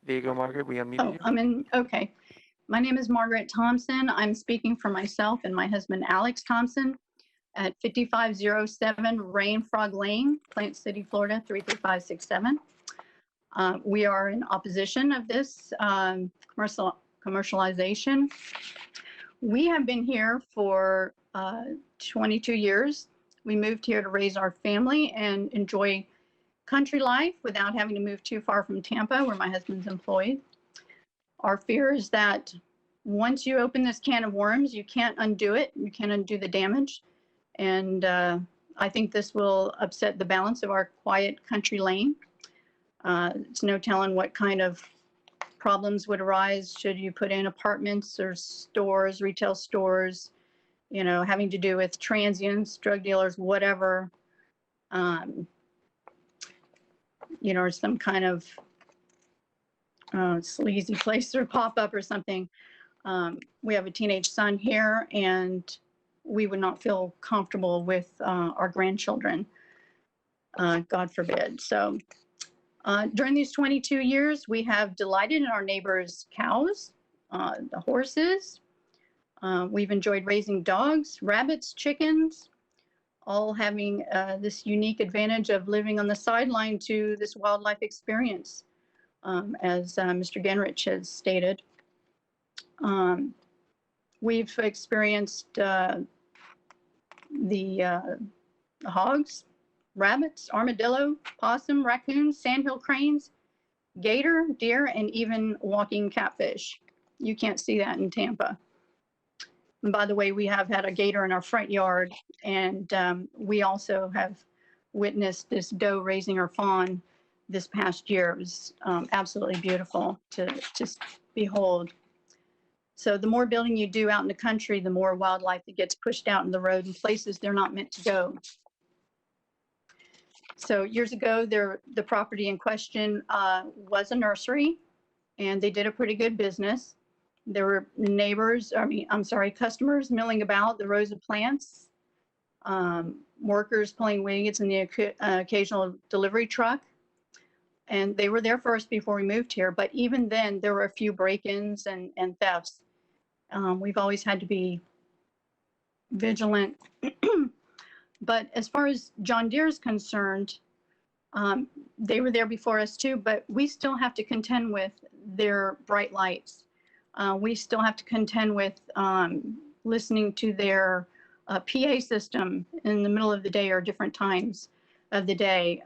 you go, Margaret. We unmuted you. Okay. My name is Margaret Thompson. I'm speaking for myself and my husband, Alex Thompson, at 5507 Rain Frog Lane, Plant City, Florida, 33567. We are in opposition of this commercialization. We have been here for 22 years. We moved here to raise our family and enjoy country life without having to move too far from Tampa, where my husband's employed. Our fear is that once you open this can of worms, you can't undo it. You can't undo the damage. And I think this will upset the balance of our quiet country lane. It's no telling what kind of problems would arise should you put in apartments or stores, retail stores, you know, having to do with transients, drug dealers, whatever, you know, or some kind of sleazy place or pop up or something. We have a teenage son here, and we would not feel comfortable with our grandchildren, God forbid. So during these 22 years, we have delighted in our neighbors' cows, the horses. We've enjoyed raising dogs, rabbits, chickens, all having this unique advantage of living on the sideline to this wildlife experience, as Mr. Genrich has stated. We've experienced the hogs, rabbits, armadillo, possum, raccoons, sandhill cranes, gator, deer, and even walking catfish. You can't see that in Tampa. And by the way, we have had a gator in our front yard, and we also have witnessed this doe raising her fawn this past year. It was absolutely beautiful to behold. So the more building you do out in the country, the more wildlife that gets pushed out in the road in places they're not meant to go. So years ago, the property in question was a nursery, and they did a pretty good business. There were customers milling about the rows of plants, workers pulling wagons in the occasional delivery truck. And they were there first before we moved here. But even then, there were a few break-ins and thefts. We've always had to be vigilant. But as far as John Deere is concerned, they were there before us too, but we still have to contend with their bright lights. We still have to contend with listening to their PA system in the middle of the day or different times of the day.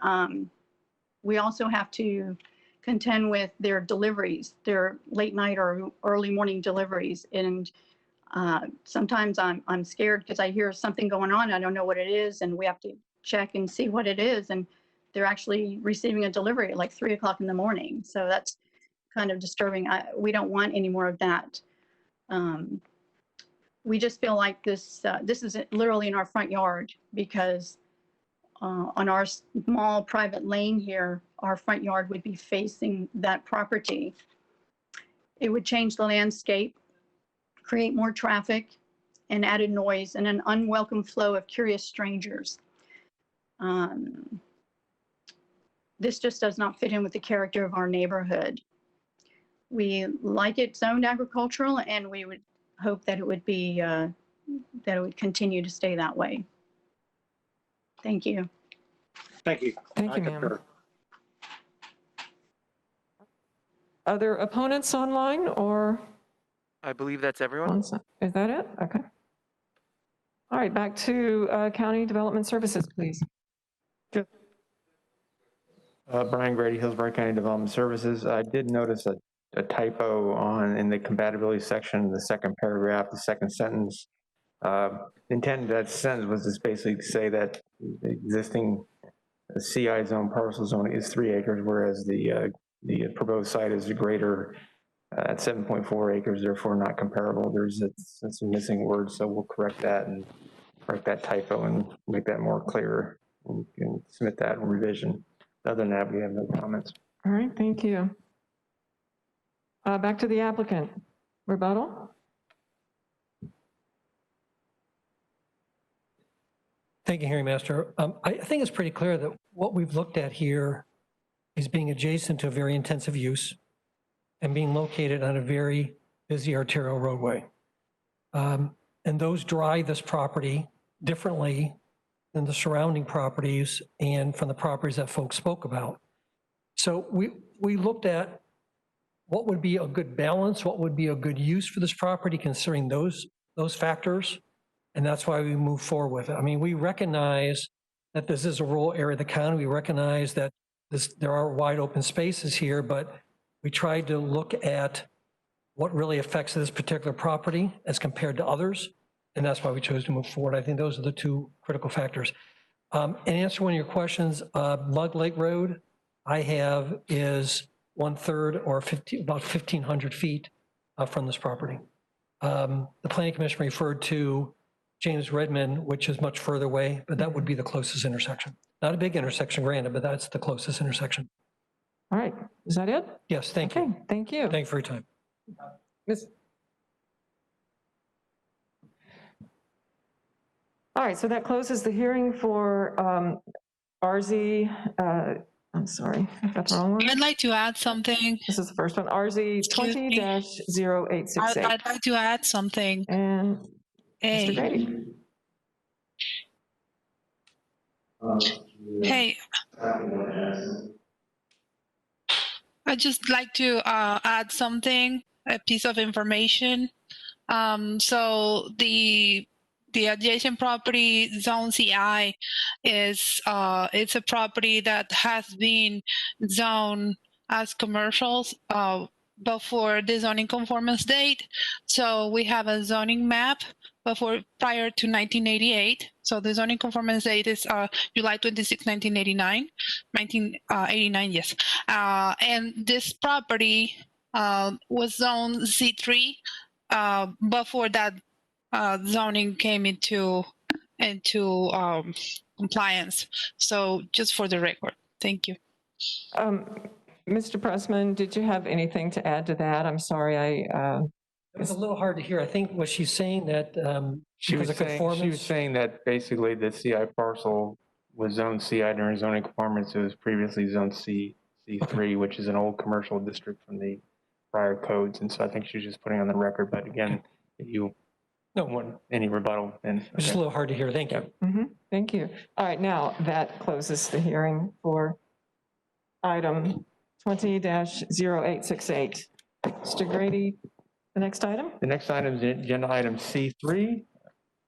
We also have to contend with their deliveries, their late night or early morning deliveries. And sometimes I'm scared because I hear something going on. I don't know what it is, and we have to check and see what it is. And they're actually receiving a delivery at like 3 o'clock in the morning. So that's kind of disturbing. We don't want any more of that. We just feel like this is literally in our front yard because on our small private lane here, our front yard would be facing that property. It would change the landscape, create more traffic and added noise and an unwelcome flow of curious strangers. This just does not fit in with the character of our neighborhood. We like it zoned agricultural, and we would hope that it would be, that it would continue to stay that way. Thank you. Thank you. Thank you, ma'am. Other opponents online or? I believe that's everyone. Is that it? Okay. All right, back to County Development Services, please. Brian Grady, Hillsborough County Development Services. I did notice a typo in the compatibility section, the second paragraph, the second sentence. Intent of that sentence was just basically to say that the existing CI zone parcel zone is 3 acres, whereas the proposed site is greater at 7.4 acres, therefore not comparable. There's some missing words, so we'll correct that and correct that typo and make that more clear and submit that in revision. Other than that, we have no comments. All right, thank you. Back to the applicant. Rebuttal? Thank you, Hearing Master. I think it's pretty clear that what we've looked at here is being adjacent to a very intensive use and being located on a very busy arterial roadway. And those drive this property differently than the surrounding properties and from the properties that folks spoke about. So we looked at what would be a good balance, what would be a good use for this property considering those factors, and that's why we move forward with it. I mean, we recognize that this is a rural area of the county. We recognize that there are wide open spaces here, but we tried to look at what really affects this particular property as compared to others, and that's why we chose to move forward. I think those are the two critical factors. And answer one of your questions, Mug Lake Road, I have is 1/3 or about 1,500 feet from this property. The Planning Commission referred to James Redmond, which is much further away, but that would be the closest intersection. Not a big intersection, granted, but that's the closest intersection. All right, is that it? Yes, thank you. Thank you. Thank you for your time. All right, so that closes the hearing for RZ, I'm sorry, I got the wrong one. I'd like to add something. This is the first one, RZ 20-0868. I'd like to add something. And Mr. Grady. Hey. I'd just like to add something, a piece of information. So the adjacent property, Zone CI, is it's a property that has been zoned as commercials before the zoning conformance date. So we have a zoning map prior to 1988. So the zoning conformance date is July 26, 1989, yes. And this property was zoned C3 before that zoning came into compliance. So just for the record, thank you. Mr. Pressman, did you have anything to add to that? I'm sorry, It was a little hard to hear. I think what she's saying that She was saying that basically the CI parcel was zoned CI during zoning conformance. It was previously zoned C3, which is an old commercial district from the prior codes. And so I think she was just putting on the record. But again, if you don't want any rebuttal, then. It's just a little hard to hear. Thank you. Thank you. All right, now that closes the hearing for item 20-0868. Mr. Grady, The next item? The next item is agenda item C3.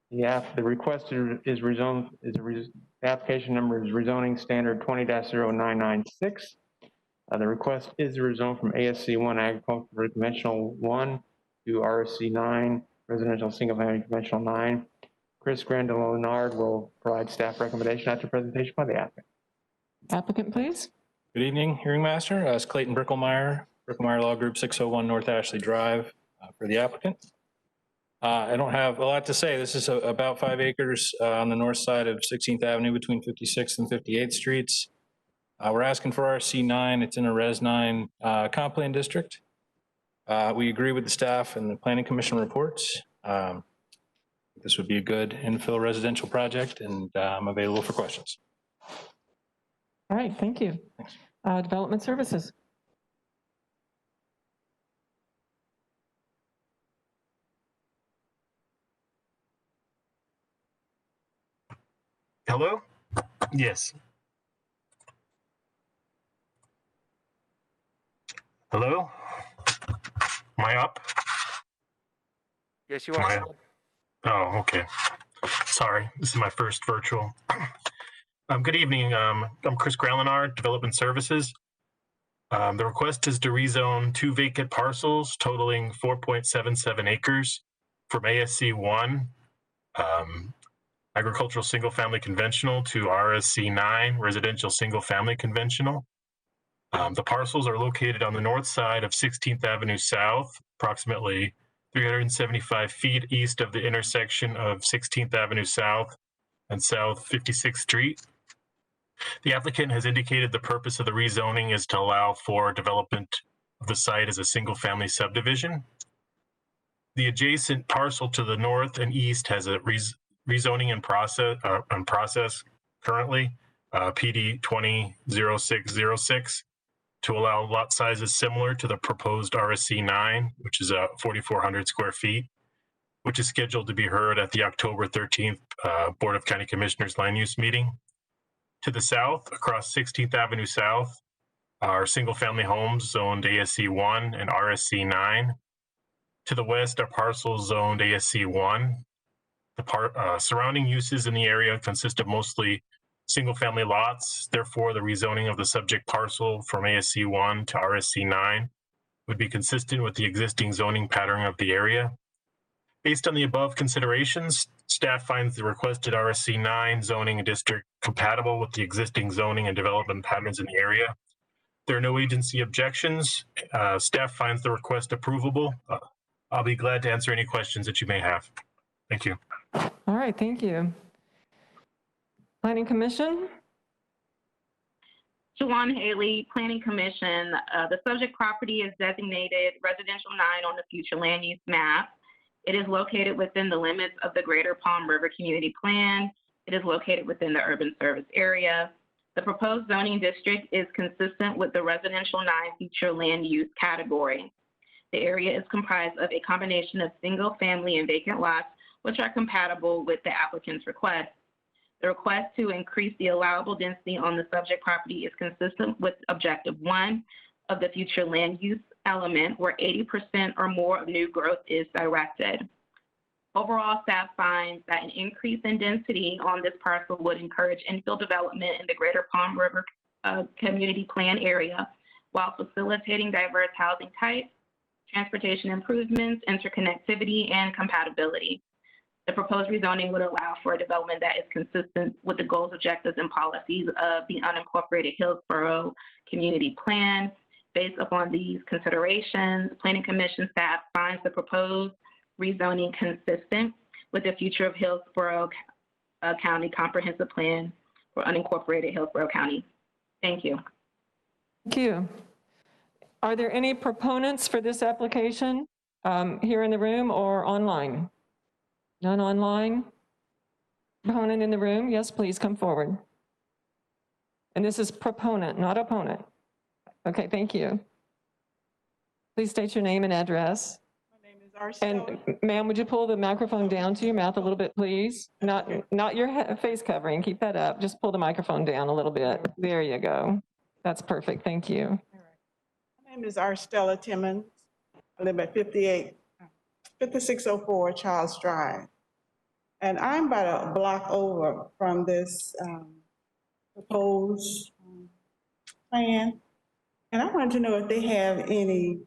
The request is rezoned, the application number is rezoning standard 20-0996. The request is rezoned from ASC1 agricultural conventional 1 to RSC9 residential single family conventional 9. Chris Grandel-Leonard will provide staff recommendation after presentation by the applicant. Applicant, please. Good evening, Hearing Master. It's Clayton Bricklemeyer, Bricklemeyer Law Group, 601 North Ashley Drive, for the applicant. I don't have a lot to say. This is about 5 acres on the north side of 16th Avenue between 56th and 58th Streets. We're asking for RC9. It's in a Res 9 comp plan district. We agree with the staff and the Planning Commission reports. This would be a good infill residential project, and I'm available for questions. All right, thank you. Development Services. Hello? Yes. Hello? Am I up? Yes, you are. Oh, okay. Sorry, this is my first virtual. Good evening. I'm Chris Grandel-Leonard, Development Services. The request is to rezone 2 vacant parcels totaling 4.77 acres from ASC 1, agricultural single family conventional, to RSC 9, residential single family conventional. The parcels are located on the north side of 16th Avenue South, approximately 375 feet east of the intersection of 16th Avenue South and South 56th Street. The applicant has indicated the purpose of the rezoning is to allow for development of the site as a single-family subdivision. The adjacent parcel to the north and east has a rezoning in process currently, PD 20-0606, to allow lot sizes similar to the proposed RSC 9, which is 4,400 square feet, which is scheduled to be heard at the October 13th Board of County Commissioners Land Use Meeting. To the south, across 16th Avenue South, are single-family homes zoned ASC 1 and RSC 9. To the west are parcels zoned ASC 1. The surrounding uses in the area consist of mostly single-family lots. Therefore, the rezoning of the subject parcel from ASC 1 to RSC 9 would be consistent with the existing zoning pattern of the area. Based on the above considerations, staff finds the requested RSC 9 zoning district compatible with the existing zoning and development patterns in the area. There are no agency objections. Staff finds the request approvable. I'll be glad to answer any questions that you may have. Thank you. All right, thank you. Planning Commission. Jawan Haley, Planning Commission. The subject property is designated residential 9 on the future land use map. It is located within the limits of the Greater Palm River Community Plan. It is located within the urban service area. The proposed zoning district is consistent with the residential 9 future land use category. The area is comprised of a combination of single family and vacant lots, which are compatible with the applicant's request. The request to increase the allowable density on the subject property is consistent with objective 1 of the future land use element, where 80% or more of new growth is directed. Overall, staff finds that an increase in density on this parcel would encourage infill development in the Greater Palm River Community Plan area, while facilitating diverse housing types, transportation improvements, interconnectivity, and compatibility. The proposed rezoning would allow for a development that is consistent with the goals, objectives, and policies of the unincorporated Hillsborough Community Plan. Based upon these considerations, Planning Commission staff finds the proposed rezoning consistent with the future of Hillsborough County Comprehensive Plan for unincorporated Hillsborough County. Thank you. Thank you. Are there any proponents for this application here in the room or online? None online? Proponent in the room? Yes, please come forward. And this is proponent, not opponent. Okay, thank you. Please state your name and address. My name is Arcella. And ma'am, would you pull the microphone down to your mouth a little bit, please? Not your face covering, keep that up. Just pull the microphone down a little bit. There you go. That's perfect, thank you. My name is Arcella Timmons. I live at 58 5604 Charles Drive. And I'm about a block over from this proposed plan. And I wanted to know if they have any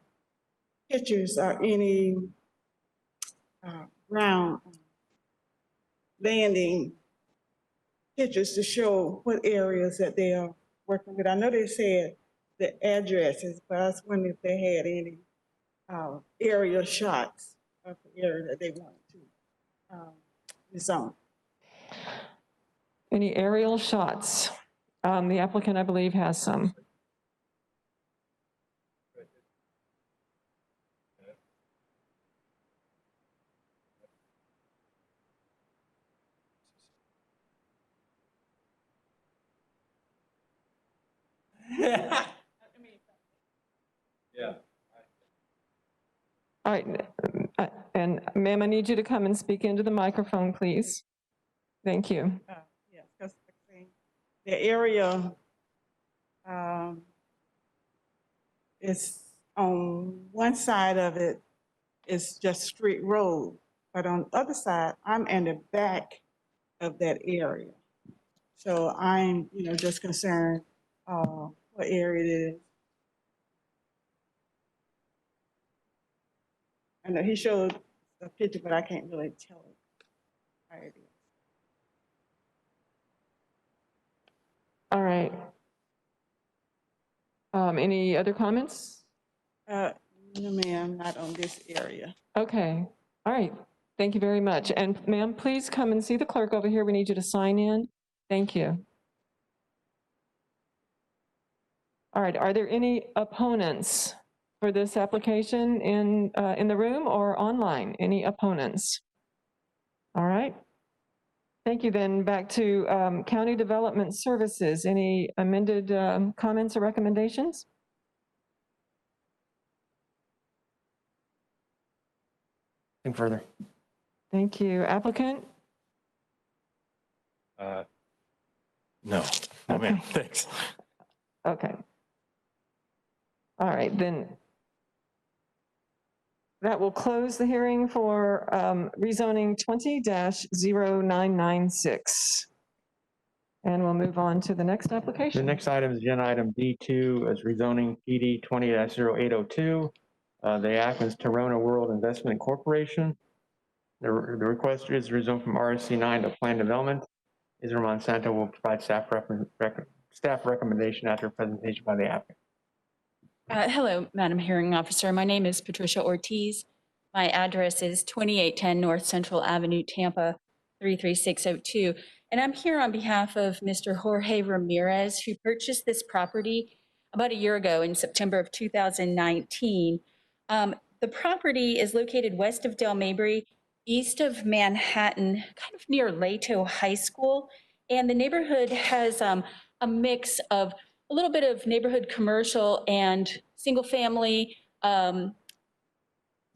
pictures or any ground landing pictures to show what areas that they are working with. I know they said the addresses, but I was wondering if they had any aerial shots of the area that they wanted to rezone. Any aerial shots? The applicant, I believe, has some. Yeah. All right, and ma'am, I need you to come and speak into the microphone, please. Thank you. Yes, because the area is on one side of it is just street road, but on the other side, I'm in the back of that area. So I'm, just concerned what area it is. I know he showed a picture, but I can't really tell it. Where it is. All right. Any other comments? No, ma'am, not on this area. Okay. All right. Thank you very much. And ma'am, please come and see the clerk over here. We need you to sign in. Thank you. All right. Are there any opponents for this application in the room or online? Any opponents? All right. Thank you. Then back to County Development Services. Any amended comments or recommendations? Nothing further. Thank you. Applicant? No, ma'am, thanks. Okay. All right, then that will close the hearing for rezoning 20-0996. And we'll move on to the next application. The next item is agenda item D2 is rezoning PD 20-0802. The act is Torona World Investment Corporation. The request is rezone from RSC9 to Plan Development. Israel Monsanto will provide staff recommendation after a presentation by the applicant. Hello, Madam Hearing Officer. My name is Patricia Ortiz. My address is 2810 North Central Avenue, Tampa, 33602. And I'm here on behalf of Mr. Jorge Ramirez, who purchased this property about a year ago in September of 2019. The property is located west of Del Mabry, east of Manhattan, kind of near Lato High School. And the neighborhood has a mix of a little bit of neighborhood commercial and single family,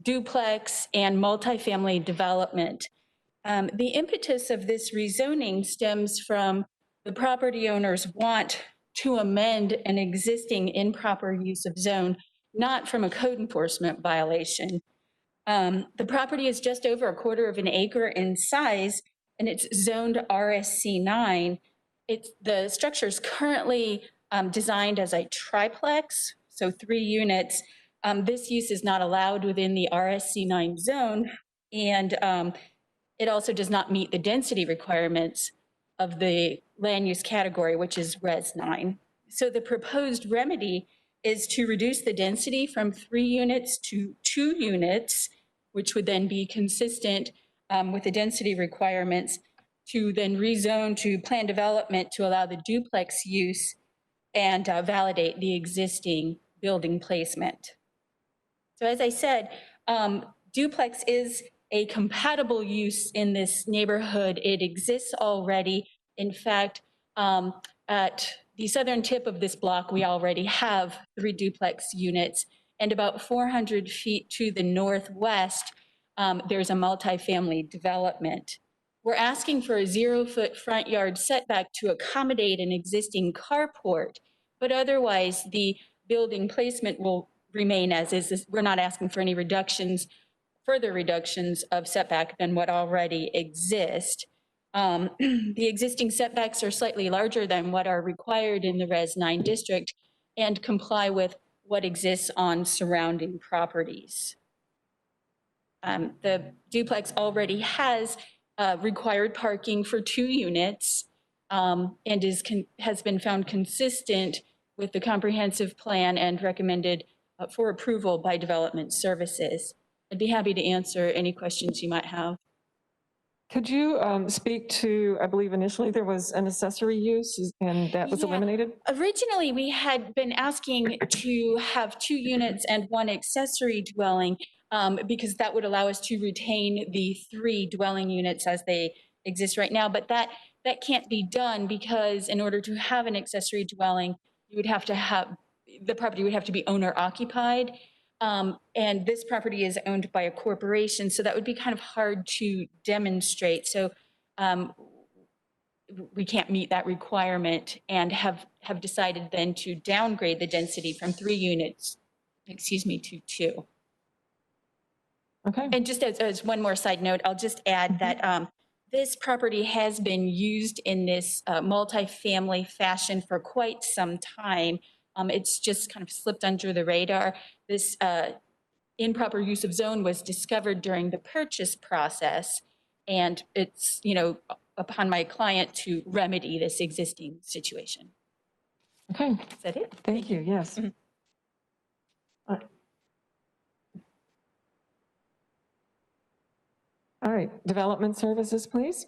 duplex and multifamily development. The impetus of this rezoning stems from the property owner's want to amend an existing improper use of zone, not from a code enforcement violation. The property is just over 1/4 of an acre in size, and it's zoned RSC9. The structure is currently designed as a triplex, so 3 units. This use is not allowed within the RSC9 zone, and it also does not meet the density requirements of the land use category, which is Res 9. So the proposed remedy is to reduce the density from 3 units to 2 units, which would then be consistent with the density requirements, to then rezone to plan development to allow the duplex use and validate the existing building placement. So as I said, duplex is a compatible use in this neighborhood. It exists already. In fact, at the southern tip of this block, we already have 3 duplex units, and about 400 feet to the northwest, there's a multifamily development. We're asking for a 0-foot front yard setback to accommodate an existing carport, but otherwise the building placement will remain as is. We're not asking for any reductions further reductions of setback than what already exist. The existing setbacks are slightly larger than what are required in the Res 9 district and comply with what exists on surrounding properties. The duplex already has required parking for 2 units and has been found consistent with the comprehensive plan and recommended for approval by Development Services. I'd be happy to answer any questions you might have. Could you speak to, I believe initially there was an accessory use and that was eliminated? Originally, we had been asking to have 2 units and 1 accessory dwelling because that would allow us to retain the 3 dwelling units as they exist right now. But that can't be done because in order to have an accessory dwelling, you would have to have, the property would have to be owner occupied. And this property is owned by a corporation, so that would be kind of hard to demonstrate. So we can't meet that requirement and have decided then to downgrade the density from 3 units, to 2. Okay. And just as one more side note, I'll just add that this property has been used in this multifamily fashion for quite some time. It's just kind of slipped under the radar. This improper use of zone was discovered during the purchase process, and it's, upon my client to remedy this existing situation. Okay. Is that it? Thank you. Yes. All right. Development Services, please.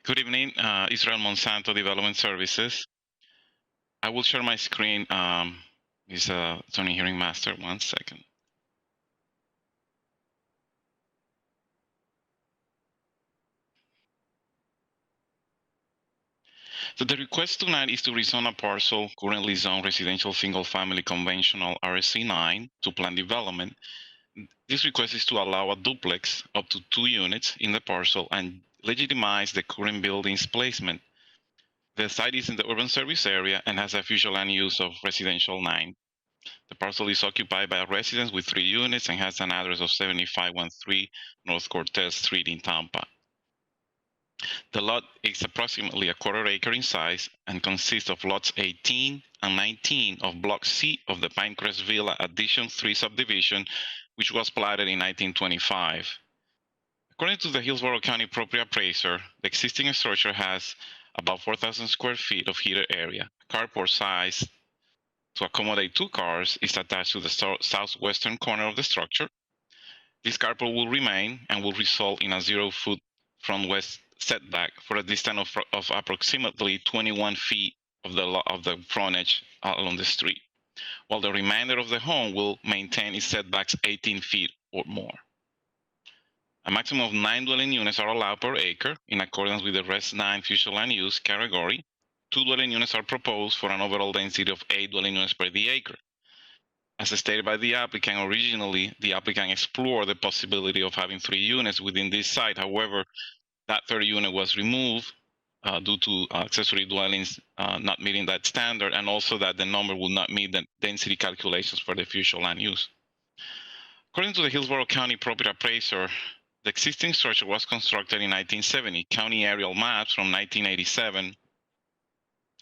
Good evening. Israel Monsanto, Development Services. I will share my screen. Is Tony Hearing Master. 1 second. So the request tonight is to rezone a parcel currently zoned residential single-family conventional RZ-9 to planned development. This request is to allow a duplex up to 2 units in the parcel and legitimize the current building's placement. The site is in the urban service area and has a future land use of residential 9. The parcel is occupied by a residence with 3 units and has an address of 7513 North Cortez Street in Tampa. The lot is approximately 1/4 acre in size and consists of lots 18 and 19 of Block C of the Pinecrest Villa Addition 3 subdivision, which was platted in 1925. According to the Hillsborough County property appraiser, the existing structure has about 4,000 square feet of heated area. Carport size to accommodate 2 cars is attached to the southwestern corner of the structure. This carport will remain and will result in a 0-foot front west setback for a distance of approximately 21 feet of the frontage along the street, while the remainder of the home will maintain its setbacks 18 feet or more. A maximum of 9 dwelling units are allowed per acre in accordance with the Res 9 future land use category. 2 dwelling units are proposed for an overall density of 8 dwelling units per the acre. As stated by the applicant, originally the applicant explored the possibility of having 3 units within this site. However, that 3rd unit was removed due to accessory dwellings not meeting that standard, and also that the number would not meet the density calculations for the future land use. According to the Hillsborough County property appraiser, the existing structure was constructed in 1970. County aerial maps from 1987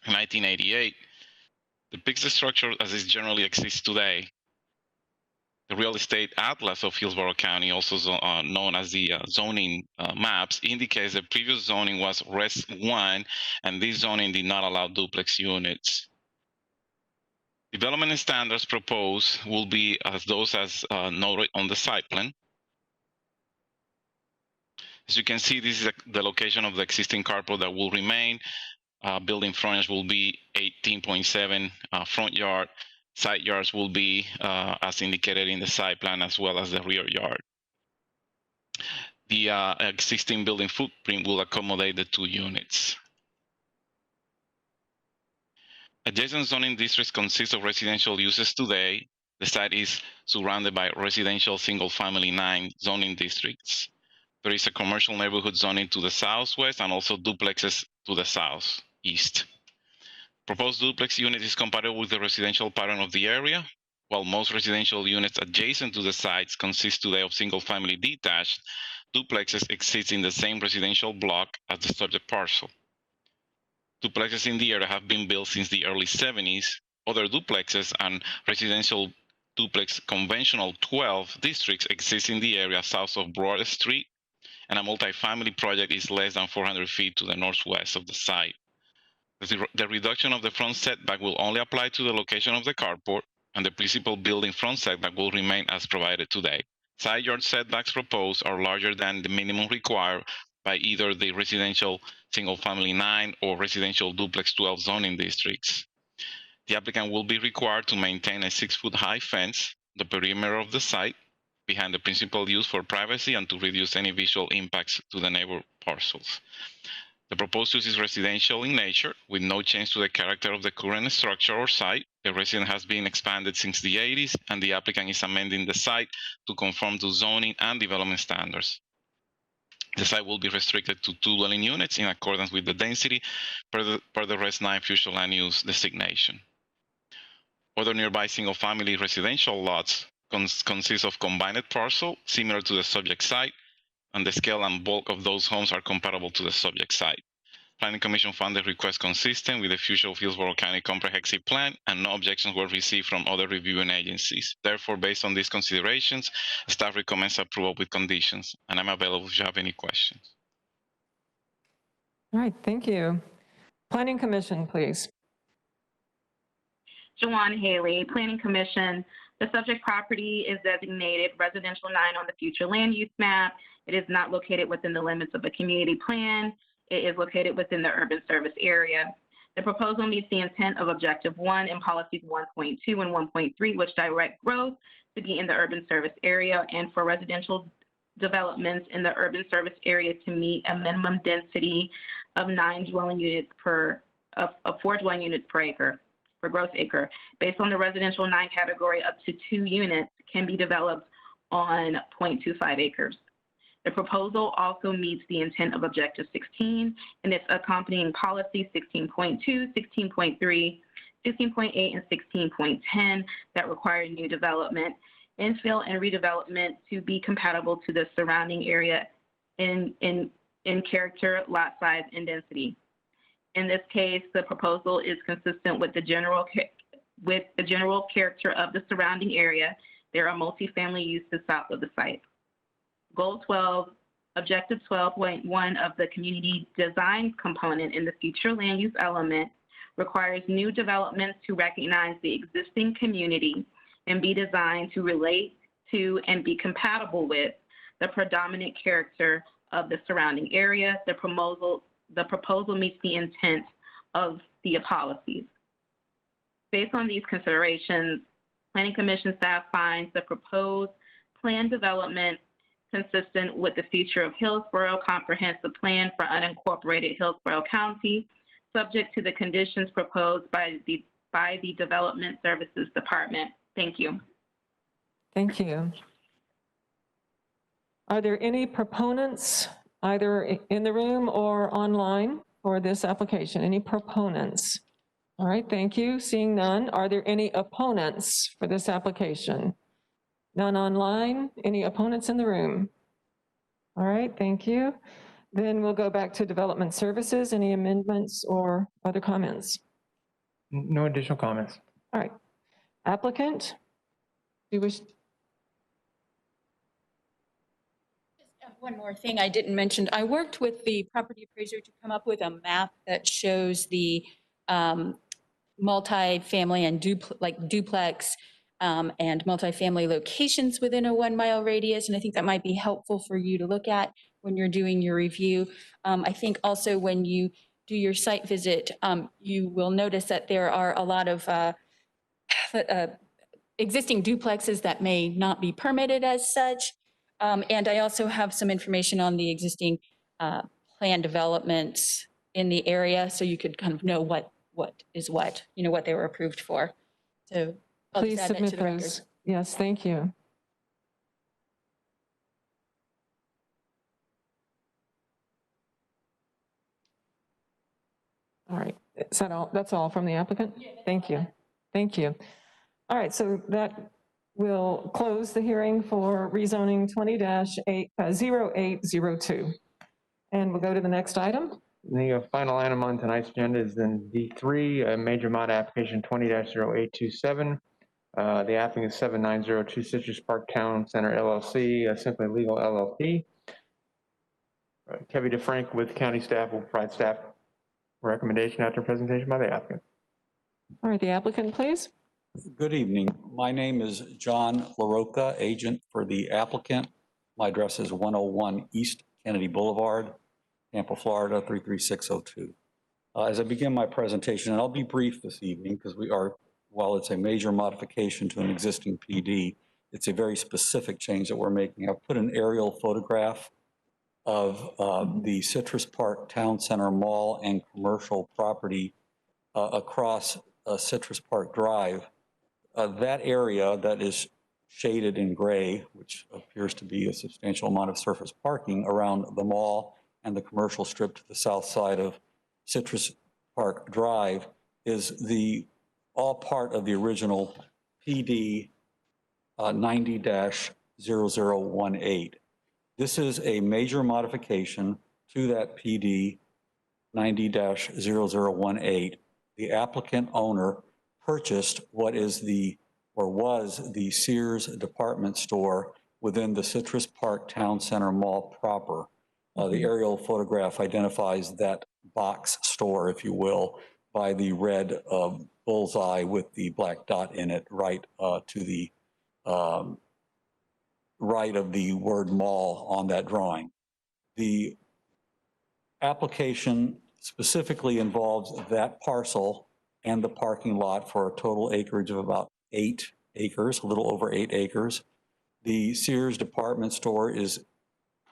and 1988 depicts the structure as it generally exists today. The real estate atlas of Hillsborough County, also known as the zoning maps, indicates the previous zoning was Res 1, and this zoning did not allow duplex units. Development standards proposed will be as those as noted on the site plan. As you can see, this is the location of the existing carport that will remain. Building frontage will be 18.7 front yard. Side yards will be as indicated in the site plan, as well as the rear yard. The existing building footprint will accommodate the 2 units. Adjacent zoning districts consist of residential uses today. The site is surrounded by residential single-family 9 zoning districts. There is a commercial neighborhood zoning to the southwest and also duplexes to the southeast. Proposed duplex unit is compatible with the residential pattern of the area, While most residential units adjacent to the sites consist today of single-family detached, duplexes exist in the same residential block as the subject parcel. Duplexes in the area have been built since the early 70s. Other duplexes and residential duplex conventional 12 districts exist in the area south of Broad Street, and a multifamily project is less than 400 feet to the northwest of the site. The reduction of the front setback will only apply to the location of the carport, and the principal building front setback will remain as provided today. Side yard setbacks proposed are larger than the minimum required by either the residential single-family 9 or residential duplex 12 zoning districts. The applicant will be required to maintain a 6-foot-high fence, the perimeter of the site, behind the principal use for privacy and to reduce any visual impacts to the neighbor parcels. The proposed use is residential in nature, with no change to the character of the current structure or site. The residence has been expanded since the 80s, and the applicant is amending the site to conform to zoning and development standards. The site will be restricted to 2 dwelling units in accordance with the density per the Res 9 future land use designation. Other nearby single-family residential lots consist of combined parcel similar to the subject site, and the scale and bulk of those homes are comparable to the subject site. Planning Commission found the request consistent with the future of Hillsborough County Comprehensive Plan, and no objections were received from other reviewing agencies. Therefore, based on these considerations, staff recommends approval with conditions, and I'm available if you have any questions. All right, thank you. Planning Commission, please. Jawan Haley, Planning Commission. The subject property is designated residential 9 on the future land use map. It is not located within the limits of a community plan. It is located within the urban service area. The proposal meets the intent of Objective 1 in policies 1.2 and 1.3, which direct growth to be in the urban service area and for residential developments in the urban service area to meet a minimum density of 4 dwelling units per acre, per gross acre. Based on the residential 9 category, up to 2 units can be developed on 0.25 acres. The proposal also meets the intent of Objective 16 and its accompanying policies 16.2, 16.3, 16.8, and 16.10 that require new development, infill, and redevelopment to be compatible to the surrounding area in character, lot size, and density. In this case, the proposal is consistent with the general character of the surrounding area. There are multifamily uses south of the site. Goal 12, Objective 12.1 of the community design component in the future land use element requires new developments to recognize the existing community and be designed to relate to and be compatible with the predominant character of the surrounding area. The proposal meets the intent of the policies. Based on these considerations, Planning Commission staff finds the proposed plan development consistent with the future of Hillsborough Comprehensive Plan for unincorporated Hillsborough County, subject to the conditions proposed by the Development Services Department. Thank you. Thank you. Are there any proponents, either in the room or online, for this application? Any proponents? All right, thank you. Seeing none, are there any opponents for this application? None online? Any opponents in the room? All right, thank you. Then we'll go back to Development Services. Any amendments or other comments? No additional comments. All right. Applicant, do you wish? One more thing I didn't mention. I worked with the property appraiser to come up with a map that shows the multifamily and duplex and multifamily locations within a 1 mile radius. And I think that might be helpful for you to look at when you're doing your review. I think also when you do your site visit, you will notice that there are a lot of existing duplexes that may not be permitted as such. And I also have some information on the existing plan developments in the area, so you could kind of know what is what, what they were approved for. So I'll Please just add that to submit the record. those. Yes, thank you. All right, is that all? That's all from the applicant? Thank you. Thank you. All right, so that will close the hearing for rezoning 20-0802. And we'll go to the next item. The final item on tonight's agenda is then D3, major mod application 20-0827. The applicant is 7902 Citrus Park Town Center LLC, Simply Legal LLP. Kevin DeFrank with county staff will provide staff recommendation after presentation by the applicant. All right, the applicant, please. Good evening. My name is John LaRocca, agent for the applicant. My address is 101 East Kennedy Boulevard, Tampa, Florida, 33602. As I begin my presentation, and I'll be brief this evening because while it's a major modification to an existing PD, it's a very specific change that we're making. I've put an aerial photograph of the Citrus Park Town Center Mall and commercial property across Citrus Park Drive. That area that is shaded in gray, which appears to be a substantial amount of surface parking around the mall and the commercial strip to the south side of Citrus Park Drive, is all part of the original PD 90-0018. This is a major modification to that PD 90-0018. The applicant owner purchased what is was the Sears department store within the Citrus Park Town Center Mall proper. The aerial photograph identifies that box store, if you will, by the red bullseye with the black dot in it, right to the right of the word mall on that drawing. The application specifically involves that parcel and the parking lot for a total acreage of about 8 acres, a little over 8 acres. The Sears department store is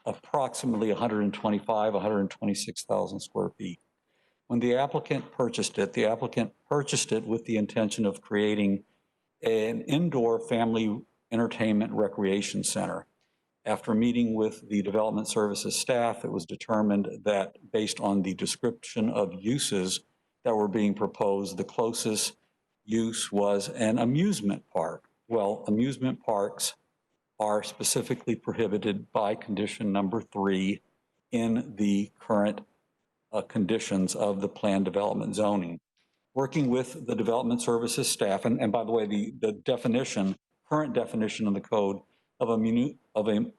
approximately 126,000 square feet. When the applicant purchased it with the intention of creating an indoor family entertainment recreation center. After meeting with the development services staff, it was determined that based on the description of uses that were being proposed, the closest use was an amusement park. Well, amusement parks are specifically prohibited by condition number 3 in the current conditions of the planned development zoning. Working with the development services staff, and by the way, the current definition of the code of an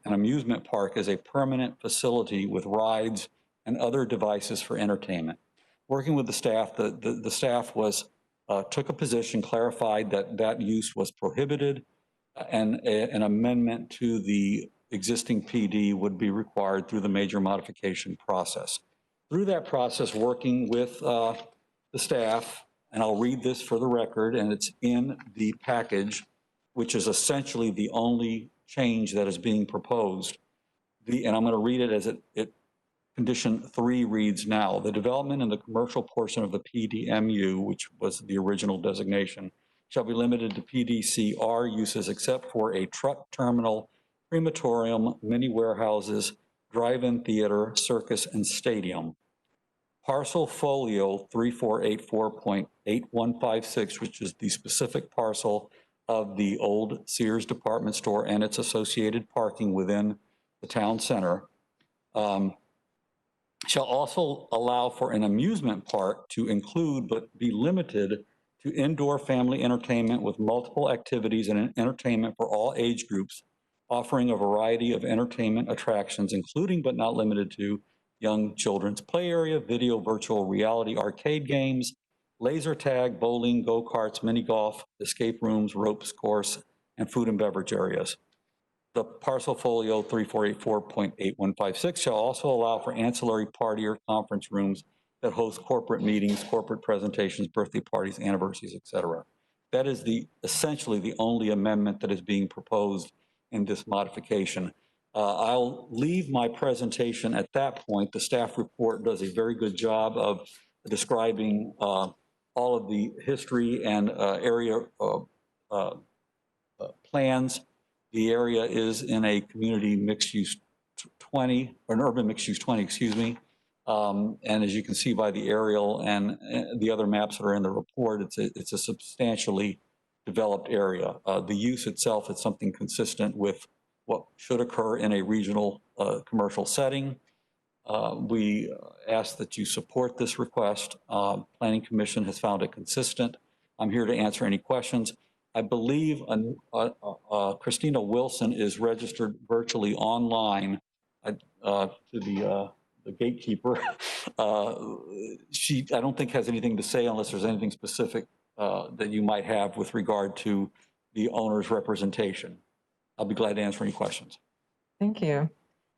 amusement park is a permanent facility with rides and other devices for entertainment. Working with the staff, the staff took a position, clarified that use was prohibited, and an amendment to the existing PD would be required through the major modification process. Through that process, working with the staff, and I'll read this for the record, and it's in the package, which is essentially the only change that is being proposed. And I'm going to read it as condition 3 reads now. The development in the commercial portion of the PDMU, which was the original designation, shall be limited to PDCR uses except for a truck terminal, crematorium, mini warehouses, drive-in theater, circus, and stadium. Parcel folio 3484.8156, which is the specific parcel of the old Sears department store and its associated parking within the town center, shall also allow for an amusement park to include but be limited to indoor family entertainment with multiple activities and entertainment for all age groups, offering a variety of entertainment attractions, including but not limited to young children's play area, video, virtual reality, arcade games, laser tag, bowling, go-karts, mini golf, escape rooms, ropes course, and food and beverage areas. The parcel folio 3484.8156 shall also allow for ancillary party or conference rooms that host corporate meetings, corporate presentations, birthday parties, anniversaries, etc. That is essentially the only amendment that is being proposed in this modification. I'll leave my presentation at that point. The staff report does a very good job of describing all of the history and area plans. The area is in a community mixed use 20, or an urban mixed use 20, excuse me. And as you can see by the aerial and the other maps that are in the report, it's a substantially developed area. The use itself is something consistent with what should occur in a regional commercial setting. We ask that you support this request. Planning Commission has found it consistent. I'm here to answer any questions. I believe Christina Wilson is registered virtually online to the gatekeeper. She, I don't think, has anything to say unless there's anything specific that you might have with regard to the owner's representation. I'll be glad to answer any questions. Thank you.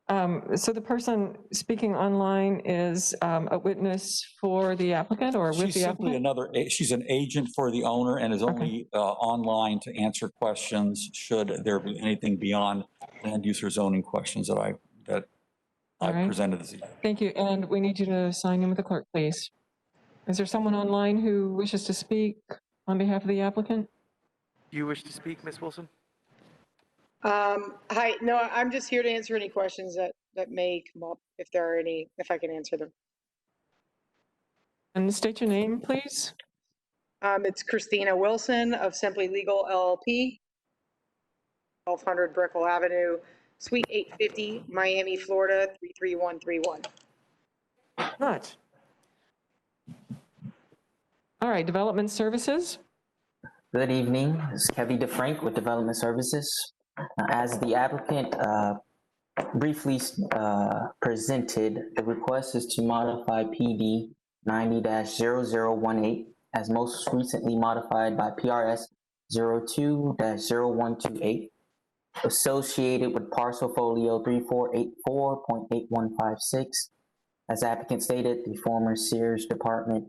So the person speaking online is a witness for the applicant or with She's the simply applicant? she's an agent for the owner and is only online to answer questions should there be anything beyond land use or zoning questions that I presented this evening. Thank you. And we need you to sign in with the clerk, please. Is there someone online who wishes to speak on behalf of the applicant? You wish to speak, Ms. Wilson? Hi, no, I'm just here to answer any questions that may come up, if there are any, if I can answer them. And state your name, please. It's Christina Wilson of Simply Legal LLP, 1200 Brickell Avenue, Suite 850, Miami, Florida, 33131. Much. All right, Development Services. Good evening. This is Kevin DeFrank with Development Services. As the applicant briefly presented, the request is to modify PD 90-0018 as most recently modified by PRS 02-0128, associated with parcel folio 3484.8156. As applicant stated, the former Sears department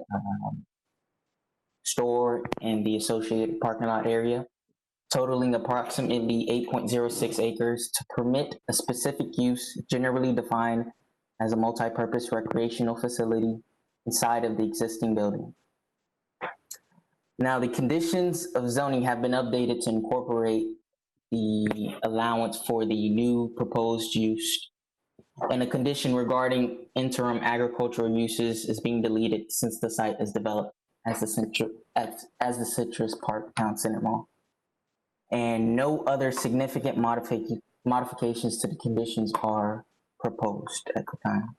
store and the associated parking lot area, totaling approximately 8.06 acres to permit a specific use generally defined as a multi-purpose recreational facility inside of the existing building. Now, the conditions of zoning have been updated to incorporate the allowance for the new proposed use, and a condition regarding interim agricultural uses is being deleted since the site is developed as the Citrus Park Town Center Mall. And no other significant modifications to the conditions are proposed at the time.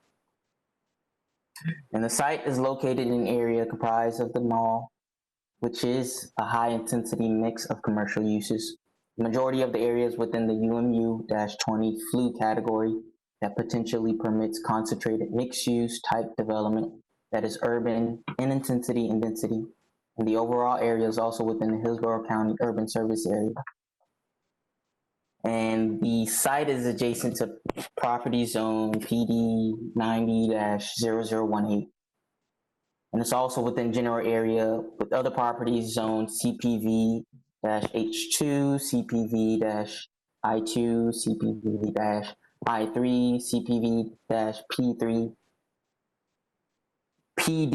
And the site is located in an area comprised of the mall, which is a high-intensity mix of commercial uses. The majority of the areas within the UMU-20 flu category that potentially permits concentrated mixed-use type development that is urban in intensity and density. And the overall area is also within the Hillsborough County urban service area. And the site is adjacent to property zone PD 90-0018. And it's also within general area with other properties zoned CPV-H2, CPV-I2, CPV-I3, CPV-P3, PD,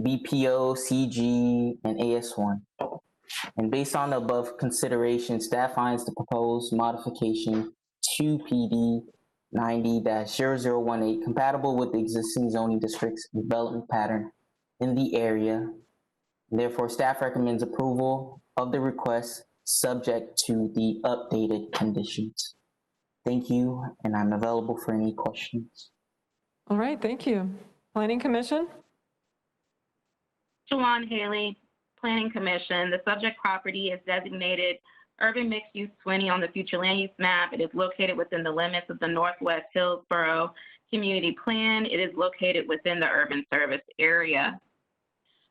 BPO, CG, and AS1. And based on the above consideration, staff finds the proposed modification to PD 90-0018 compatible with the existing zoning district's development pattern in the area. Therefore, staff recommends approval of the request subject to the updated conditions. Thank you, and I'm available for any questions. All right, thank you. Planning Commission? Jawan Haley, Planning Commission. The subject property is designated Urban Mixed Use 20 on the future land use map. It is located within the limits of the Northwest Hillsborough Community Plan. It is located within the urban service area.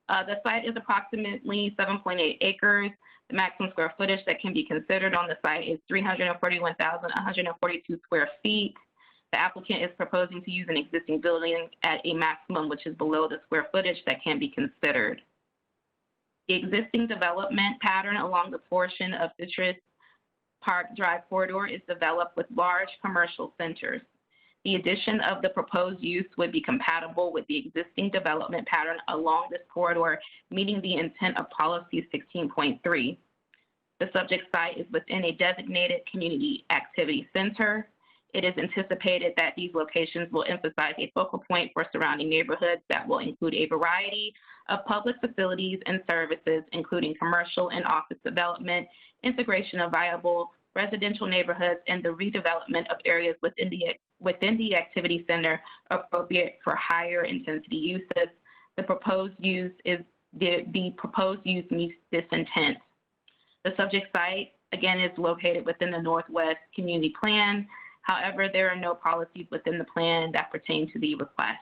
The site is approximately 7.8 acres. The maximum square footage that can be considered on the site is 341,142 square feet. The applicant is proposing to use an existing building at a maximum which is below the square footage that can be considered. The existing development pattern along the portion of Citrus Park Drive corridor is developed with large commercial centers. The addition of the proposed use would be compatible with the existing development pattern along this corridor, meeting the intent of policy 16.3. The subject site is within a designated community activity center. It is anticipated that these locations will emphasize a focal point for surrounding neighborhoods that will include a variety of public facilities and services, including commercial and office development, integration of viable residential neighborhoods, and the redevelopment of areas within the activity center appropriate for higher intensity uses. The proposed use meets this intent. The subject site, again, is located within the Northwest Community Plan. However, there are no policies within the plan that pertain to the request.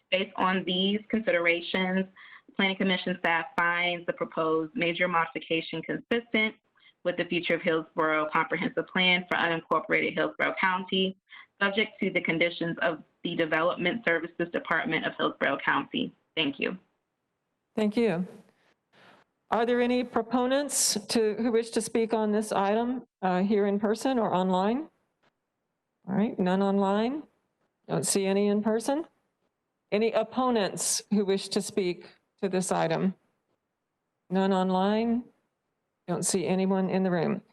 Based on these considerations, the Planning Commission staff finds the proposed major modification consistent with the future of Hillsborough Comprehensive Plan for unincorporated Hillsborough County, subject to the conditions of the Development Services Department of Hillsborough County. Thank you. Thank you. Are there any proponents who wish to speak on this item here in person or online? All right, none online. Don't see any in person. Any opponents who wish to speak to this item? None online. Don't see anyone in the room.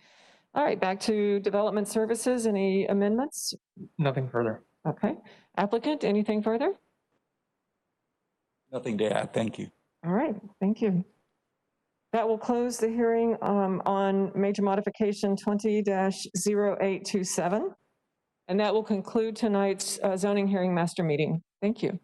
All right, back to Development Services. Any amendments? Nothing further. Okay. Applicant, anything further? Nothing to add. Thank you. All right, thank you. That will close the hearing on Major Modification 20-0827. And that will conclude tonight's zoning hearing master meeting. Thank you.